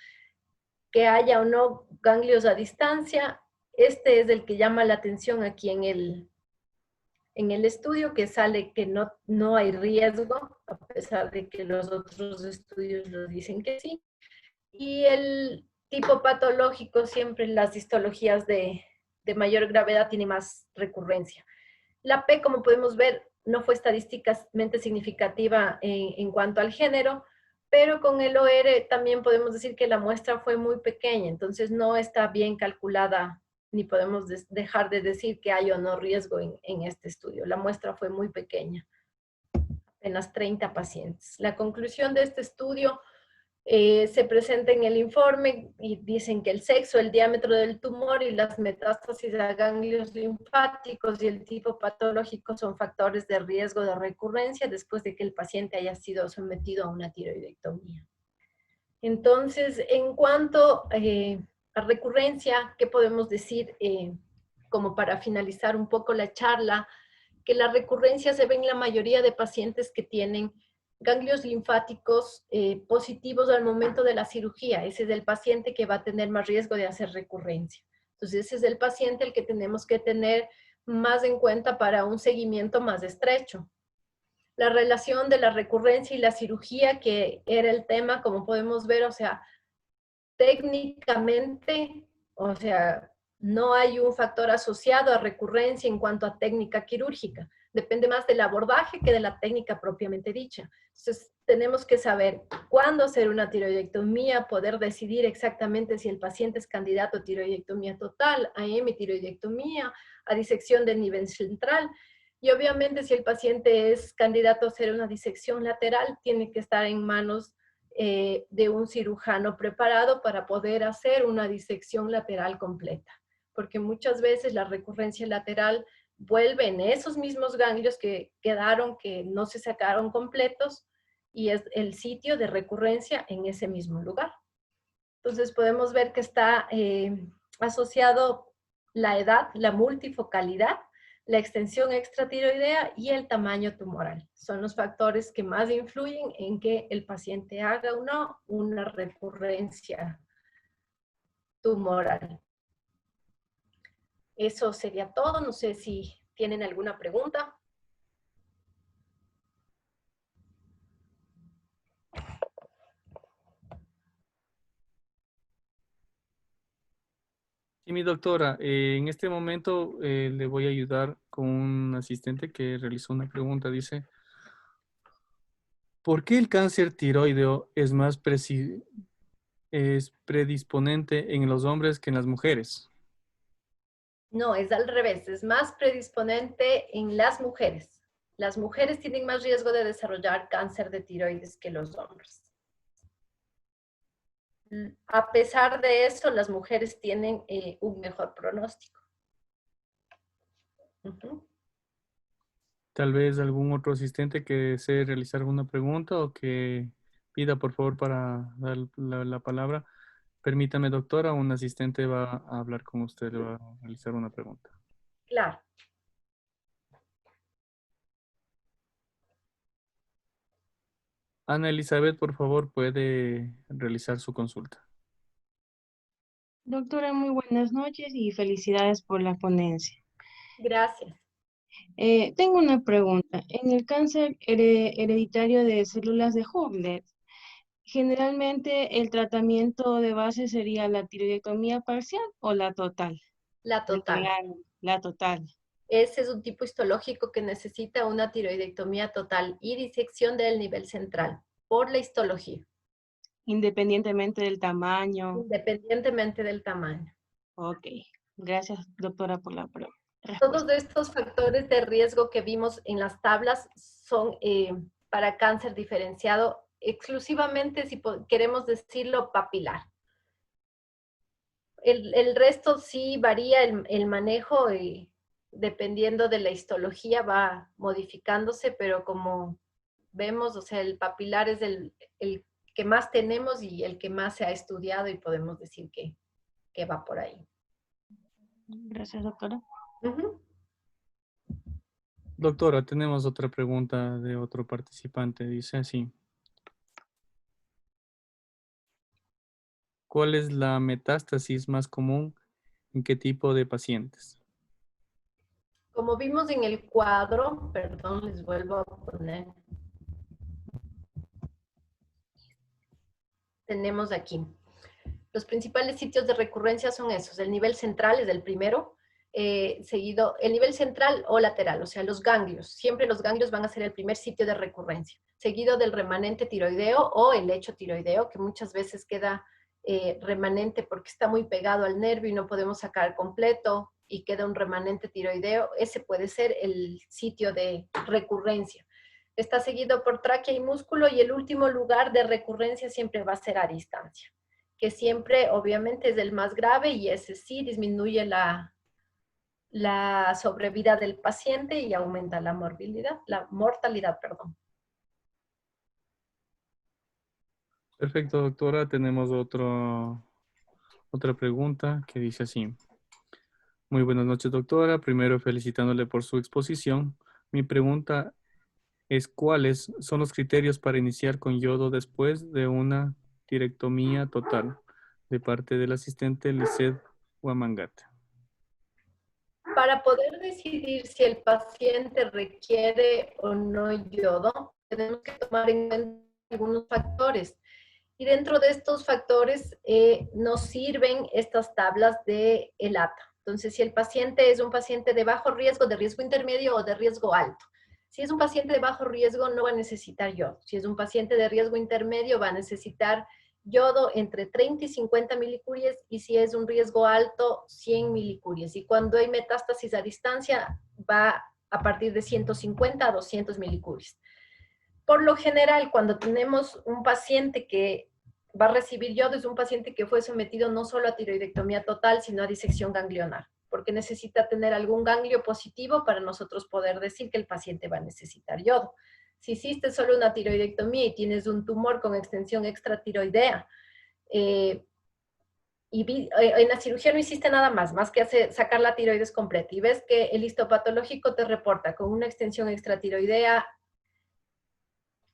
que haya o no ganglios a distancia. Este es el que llama la atención aquí en el estudio, que sale que no hay riesgo, a pesar de que los otros estudios lo dicen que sí. Y el tipo patológico, siempre las histologías de mayor gravedad tiene más recurrencia. La P, como podemos ver, no fue estadísticamente significativa en cuanto al género, pero con el OR también podemos decir que la muestra fue muy pequeña, entonces no está bien calculada, ni podemos dejar de decir que hay o no riesgo en este estudio. La muestra fue muy pequeña, apenas 30 pacientes. La conclusión de este estudio se presenta en el informe y dicen que el sexo, el diámetro del tumor y las metástasis a ganglios linfáticos y el tipo patológico son factores de riesgo de recurrencia después de que el paciente haya sido sometido a una tiroidectomía. Entonces, en cuanto a recurrencia, ¿qué podemos decir como para finalizar un poco la charla? Que la recurrencia se ve en la mayoría de pacientes que tienen ganglios linfáticos positivos al momento de la cirugía. Ese es el paciente que va a tener más riesgo de hacer recurrencia. Entonces, ese es el paciente el que tenemos que tener más en cuenta para un seguimiento más estrecho. La relación de la recurrencia y la cirugía, que era el tema, como podemos ver, o sea, técnicamente, o sea, no hay un factor asociado a recurrencia en cuanto a técnica quirúrgica. Depende más del abordaje que de la técnica propiamente dicha. Entonces, tenemos que saber cuándo hacer una tiroidectomía, poder decidir exactamente si el paciente es candidato a tiroidectomía total, a hemitiroidectomía, a disección del nivel central. Y obviamente si el paciente es candidato a hacer una disección lateral, tiene que estar en manos de un cirujano preparado para poder hacer una disección lateral completa. Porque muchas veces la recurrencia lateral vuelve en esos mismos ganglios que quedaron, que no se sacaron completos, y es el sitio de recurrencia en ese mismo lugar. Entonces podemos ver que está asociado la edad, la multifocalidad, la extensión extratiroidea y el tamaño tumoral. Son los factores que más influyen en que el paciente haga o no una recurrencia tumoral. Eso sería todo. No sé si tienen alguna pregunta. Sí, mi doctora, en este momento le voy a ayudar con un asistente que realizó una pregunta. Dice, ¿por qué el cáncer tiroideo es predisponente en los hombres que en las mujeres? No, es al revés. Es más predisponente en las mujeres. Las mujeres tienen más riesgo de desarrollar cáncer de tiroides que los hombres. A pesar de eso, las mujeres tienen un mejor pronóstico. Tal vez algún otro asistente que desee realizar alguna pregunta o que pida por favor para dar la palabra. Permítame, doctora, un asistente va a hablar con usted, le va a realizar una pregunta. Claro. Ana Elizabeth, por favor, puede realizar su consulta. Doctora, muy buenas noches y felicidades por la ponencia. Gracias. Tengo una pregunta. En el cáncer hereditario de células de Hurler, generalmente el tratamiento de base sería la tiroidectomía parcial o la total. La total. La total. Ese es un tipo histológico que necesita una tiroidectomía total y disección del nivel central por la histología. Independientemente del tamaño. Independientemente del tamaño. Ok. Gracias, doctora, por la respuesta. Todos estos factores de riesgo que vimos en las tablas son para cáncer diferenciado exclusivamente, si queremos decirlo, papilar. El resto sí varía el manejo y dependiendo de la histología va modificándose, pero como vemos, o sea, el papilar es el que más tenemos y el que más se ha estudiado y podemos decir que va por ahí. Gracias, doctora. Doctora, tenemos otra pregunta de otro participante. Dice así. ¿Cuál es la metástasis más común en qué tipo de pacientes? Como vimos en el cuadro, perdón, les vuelvo a poner. Tenemos aquí. Los principales sitios de recurrencia son esos. El nivel central es el primero, seguido el nivel central o lateral, o sea, los ganglios. Siempre los ganglios van a ser el primer sitio de recurrencia, seguido del remanente tiroideo o el lecho tiroideo, que muchas veces queda remanente porque está muy pegado al nervio y no podemos sacar completo y queda un remanente tiroideo. Ese puede ser el sitio de recurrencia. Está seguido por tráquea y músculo y el último lugar de recurrencia siempre va a ser a distancia, que siempre obviamente es el más grave y ese sí disminuye la sobrevida del paciente y aumenta la mortalidad, perdón. Perfecto, doctora. Tenemos otra pregunta que dice así. Muy buenas noches, doctora. Primero, felicitándole por su exposición. Mi pregunta es, ¿cuáles son los criterios para iniciar con yodo después de una tirectomía total? De parte del asistente Lisset Huamangata. Para poder decidir si el paciente requiere o no yodo, tenemos que tomar en cuenta algunos factores. Y dentro de estos factores nos sirven estas tablas de ELATA. Entonces, si el paciente es un paciente de bajo riesgo, de riesgo intermedio o de riesgo alto. Si es un paciente de bajo riesgo, no va a necesitar yodo. Si es un paciente de riesgo intermedio, va a necesitar yodo entre 30 y 50 milicuries, y si es un riesgo alto, 100 milicuries. Y cuando hay metástasis a distancia, va a partir de 150 a 200 milicuries. Por lo general, cuando tenemos un paciente que va a recibir yodo, es un paciente que fue sometido no solo a tiroidectomía total, sino a disección ganglionar, porque necesita tener algún ganglio positivo para nosotros poder decir que el paciente va a necesitar yodo. Si hiciste solo una tiroidectomía y tienes un tumor con extensión extratiroidea, en la cirugía no hiciste nada más que sacar la tiroides completa, y ves que el histopatológico te reporta con una extensión extratiroidea,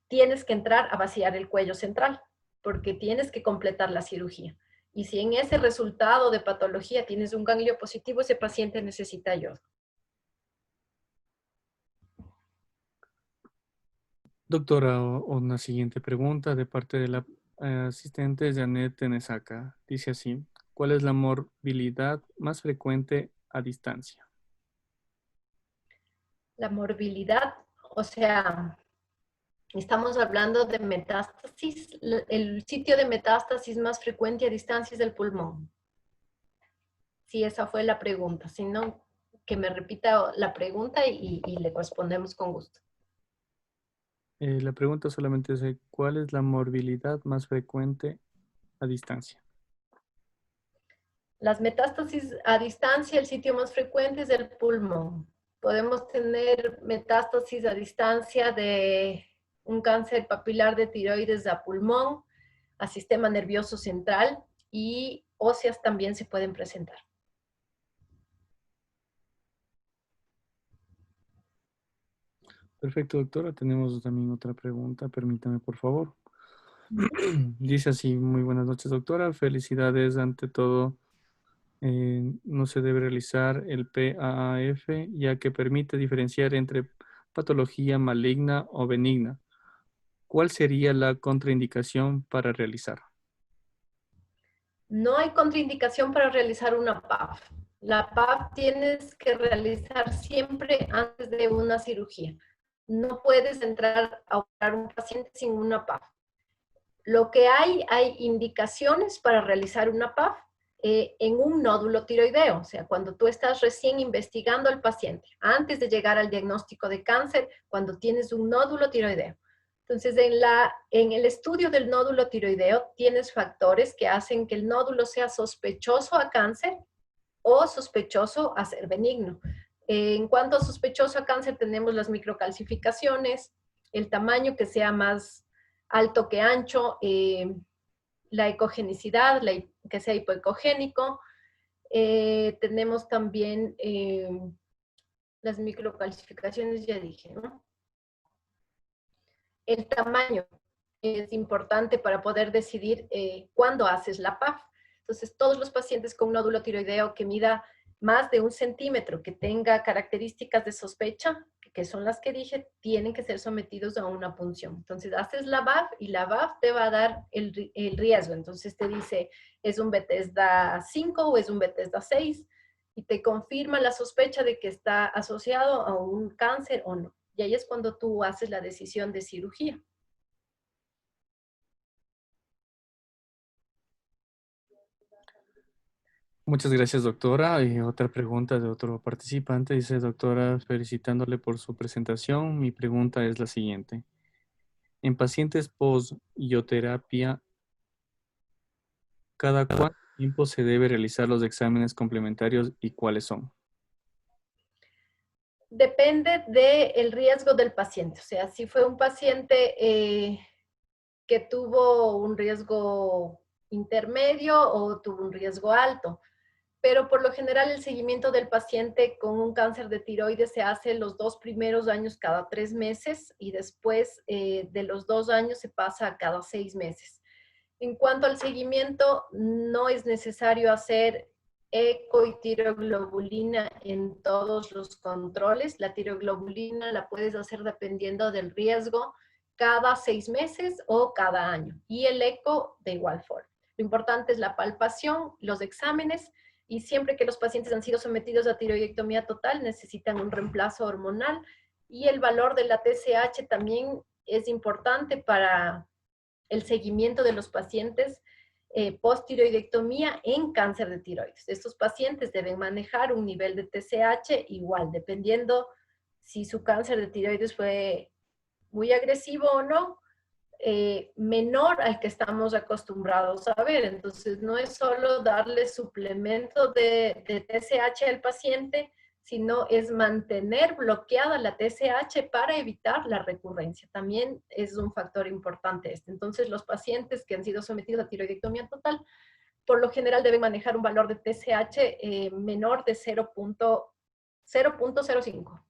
tienes que entrar a vaciar el cuello central, porque tienes que completar la cirugía. Y si en ese resultado de patología tienes un ganglio positivo, ese paciente necesita yodo. Doctora, una siguiente pregunta de parte de la asistente Janet Tenesaca. Dice así, ¿cuál es la morbilidad más frecuente a distancia? La morbilidad, o sea, estamos hablando de metástasis. El sitio de metástasis más frecuente a distancia es el pulmón. Sí, esa fue la pregunta. Si no, que me repita la pregunta y le respondemos con gusto. La pregunta solamente es, ¿cuál es la morbilidad más frecuente a distancia? Las metástasis a distancia, el sitio más frecuente es el pulmón. Podemos tener metástasis a distancia de un cáncer papilar de tiroides a pulmón, a sistema nervioso central, y óseas también se pueden presentar. Perfecto, doctora. Tenemos también otra pregunta. Permítame, por favor. Dice así, muy buenas noches, doctora. Felicidades ante todo. No se debe realizar el PAAF, ya que permite diferenciar entre patología maligna o benigna. ¿Cuál sería la contraindicación para realizar? No hay contraindicación para realizar una PAF. La PAF tienes que realizar siempre antes de una cirugía. No puedes entrar a operar un paciente sin una PAF. Lo que hay indicaciones para realizar una PAF en un nódulo tiroideo, o sea, cuando tú estás recién investigando al paciente, antes de llegar al diagnóstico de cáncer, cuando tienes un nódulo tiroideo. Entonces, en el estudio del nódulo tiroideo tienes factores que hacen que el nódulo sea sospechoso a cáncer o sospechoso a ser benigno. En cuanto a sospechoso a cáncer, tenemos las microcalcificaciones, el tamaño que sea más alto que ancho, la ecogenicidad, que sea hipoecogénico. Tenemos también las microcalcificaciones, ya dije, ¿no? El tamaño es importante para poder decidir cuándo haces la PAF. Entonces, todos los pacientes con nódulo tiroideo que mida más de 1 centímetro, que tenga características de sospecha, que son las que dije, tienen que ser sometidos a una punción. Entonces, haces la BAF y la BAF te va a dar el riesgo. Entonces, te dice, ¿es un Bethesda 5 o es un Bethesda 6? Y te confirma la sospecha de que está asociado a un cáncer o no. Y ahí es cuando tú haces la decisión de cirugía. Muchas gracias, doctora. Y otra pregunta de otro participante. Dice, doctora, felicitándole por su presentación. Mi pregunta es la siguiente. En pacientes post-ioterapia, ¿cada cuánto tiempo se debe realizar los exámenes complementarios y cuáles son? Depende del riesgo del paciente. O sea, si fue un paciente que tuvo un riesgo intermedio o tuvo un riesgo alto. Pero por lo general el seguimiento del paciente con un cáncer de tiroides se hace los 2 primeros años cada 3 meses y después de los 2 años se pasa a cada 6 meses. En cuanto al seguimiento, no es necesario hacer eco y tiroglobulina en todos los controles. La tiroglobulina la puedes hacer dependiendo del riesgo cada 6 meses o cada año. Y el eco de igual forma. Lo importante es la palpación, los exámenes, y siempre que los pacientes han sido sometidos a tiroidectomía total necesitan un reemplazo hormonal, y el valor de la TSH también es importante para el seguimiento de los pacientes post-tiroidectomía en cáncer de tiroides. Estos pacientes deben manejar un nivel de TSH igual, dependiendo si su cáncer de tiroides fue muy agresivo o no, menor al que estamos acostumbrados a ver. Entonces, no es solo darle suplemento de TSH al paciente, sino es mantener bloqueada la TSH para evitar la recurrencia. También es un factor importante este. Entonces, los pacientes que han sido sometidos a tiroidectomía total, por lo general deben manejar un valor de TSH menor de 0.05.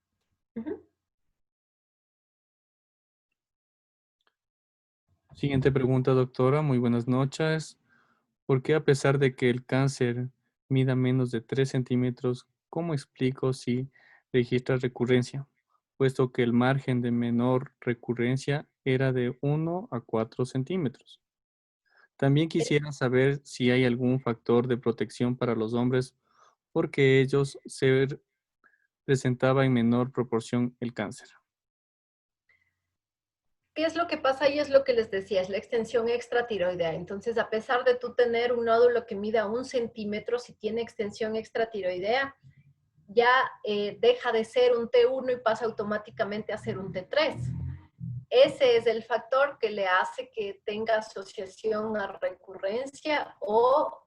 Siguiente pregunta, doctora. Muy buenas noches. ¿Por qué a pesar de que el cáncer mida menos de 3 centímetros, cómo explico si registra recurrencia? Puesto que el margen de menor recurrencia era de 1 a 4 centímetros. También quisiera saber si hay algún factor de protección para los hombres porque ellos se presentaba en menor proporción el cáncer. ¿Qué es lo que pasa ahí? Es lo que les decía, es la extensión extratiroidea. Entonces, a pesar de tú tener un nódulo que mida 1 centímetro, si tiene extensión extratiroidea, ya deja de ser un T1 y pasa automáticamente a ser un T3. Ese es el factor que le hace que tenga asociación a recurrencia o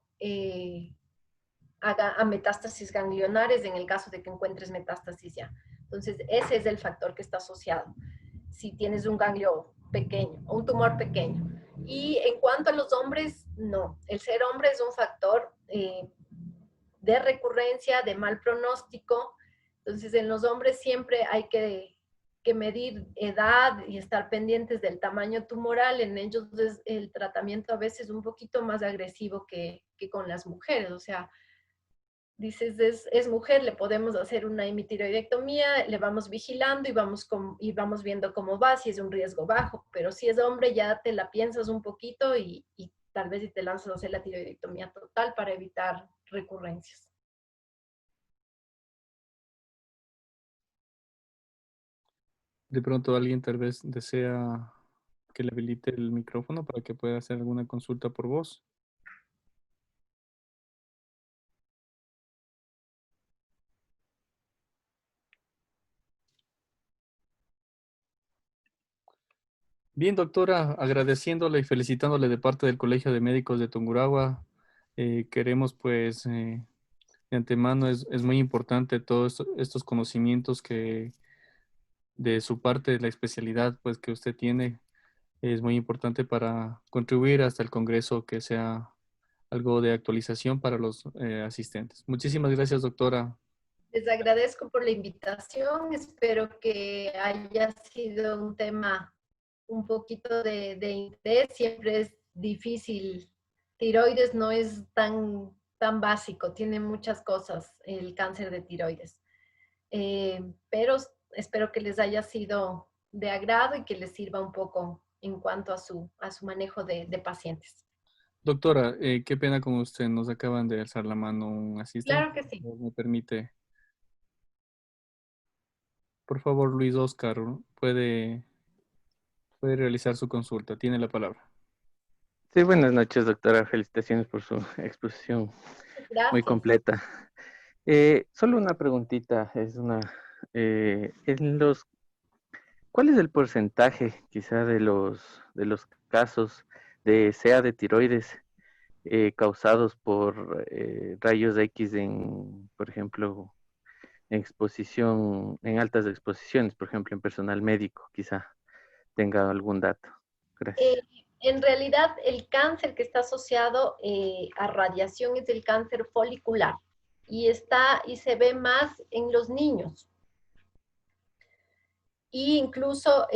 a metástasis ganglionares en el caso de que encuentres metástasis ya. Entonces, ese es el factor que está asociado si tienes un ganglio pequeño o un tumor pequeño. Y en cuanto a los hombres, no. El ser hombre es un factor de recurrencia, de mal pronóstico. Entonces, en los hombres siempre hay que medir edad y estar pendientes del tamaño tumoral. En ellos es el tratamiento a veces un poquito más agresivo que con las mujeres. O sea, dices, es mujer, le podemos hacer una hemitiroidectomía, le vamos vigilando y vamos viendo cómo va, si es un riesgo bajo, pero si es hombre ya te la piensas un poquito y tal vez si te lanzas a hacer la tiroidectomía total para evitar recurrencias. De pronto alguien tal vez desea que le habilite el micrófono para que pueda hacer alguna consulta por voz. Bien, doctora, agradeciéndole y felicitándole de parte del Colegio de Médicos de Tungurahua, queremos pues de antemano es muy importante todos estos conocimientos que de su parte, de la especialidad pues que usted tiene, es muy importante para contribuir hasta el Congreso que sea algo de actualización para los asistentes. Muchísimas gracias, doctora. Les agradezco por la invitación, espero que haya sido un tema un poquito de interés, siempre es difícil. Tiroides no es tan básico, tiene muchas cosas el cáncer de tiroides. Pero espero que les haya sido de agrado y que les sirva un poco en cuanto a su manejo de pacientes. Doctora, qué pena con usted, nos acaban de alzar la mano un asistente. Claro que sí. ¿Me permite? Por favor, Luis Oscar, puede realizar su consulta. Tiene la palabra. Sí, buenas noches, doctora. Felicitaciones por su exposición muy Gracias. completa. Solo una preguntita, en los, ¿cuál es el porcentaje quizá de los casos sea de tiroides causados por rayos X por ejemplo, en altas exposiciones, por ejemplo, en personal médico, quizá tenga algún dato? Gracias. En realidad, el cáncer que está asociado a radiación es el cáncer folicular y se ve más en los niños. Y incluso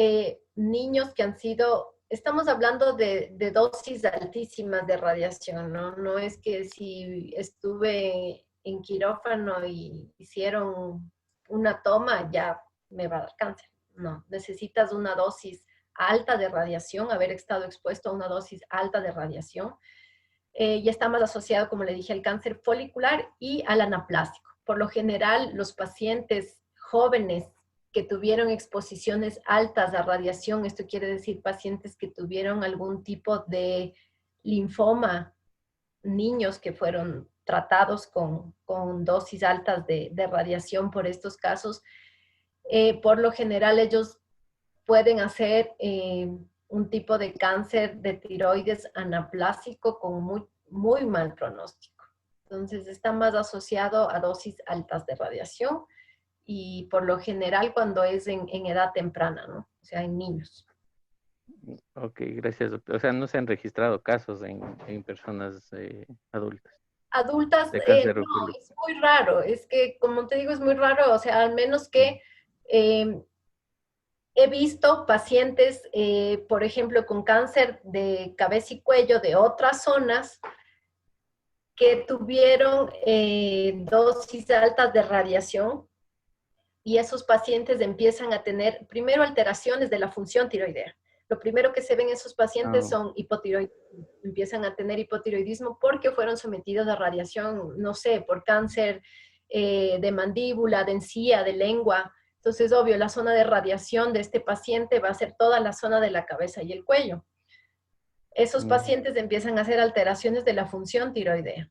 niños que han sido, estamos hablando de dosis altísimas de radiación, ¿no? No es que si estuve en quirófano y hicieron una toma, ya me va a dar cáncer. No, necesitas una dosis alta de radiación, haber estado expuesto a una dosis alta de radiación. Y está más asociado, como le dije, al cáncer folicular y al anaplásico. Por lo general, los pacientes jóvenes que tuvieron exposiciones altas a radiación, esto quiere decir pacientes que tuvieron algún tipo de linfoma, niños que fueron tratados con dosis altas de radiación por estos casos, por lo general ellos pueden hacer un tipo de cáncer de tiroides anaplásico con muy mal pronóstico. Entonces está más asociado a dosis altas de radiación y por lo general cuando es en edad temprana, ¿no? O sea, en niños. Ok, gracias, doctor. O sea, no se han registrado casos en personas adultas Adultas, de cáncer no, oncológico. es muy raro. Es que, como te digo, es muy raro. O sea, al menos que he visto pacientes, por ejemplo, con cáncer de cabeza y cuello de otras zonas que tuvieron dosis altas de radiación y esos pacientes empiezan a tener primero alteraciones de la función tiroidea. Lo primero que se ven en esos pacientes son hipotiroidismo. Empiezan a tener hipotiroidismo porque fueron sometidos a radiación, no sé, por cáncer de mandíbula, de encía, de lengua. Entonces, obvio, la zona de radiación de este paciente va a ser toda la zona de la cabeza y el cuello. Esos pacientes empiezan a hacer alteraciones de la función tiroidea.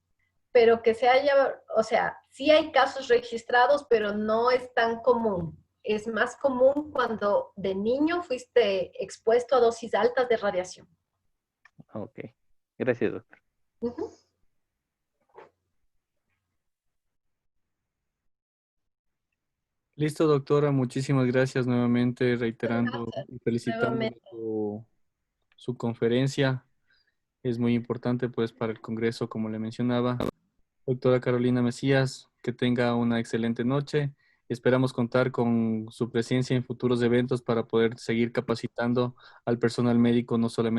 Pero que se haya, o sea, sí hay casos registrados, pero no es tan común. Es más común cuando de niño fuiste expuesto a dosis altas de radiación. Ok, gracias, doctor. Uh-huh. Listo, doctora. Muchísimas gracias nuevamente, reiterando y felicitando Nuevamente. su conferencia. Es muy importante, pues, para el Congreso, como le mencionaba. Doctora Carolina Mesías, que tenga una excelente noche. Esperamos contar con su presencia en futuros eventos para poder seguir capacitando al personal médico, no solamente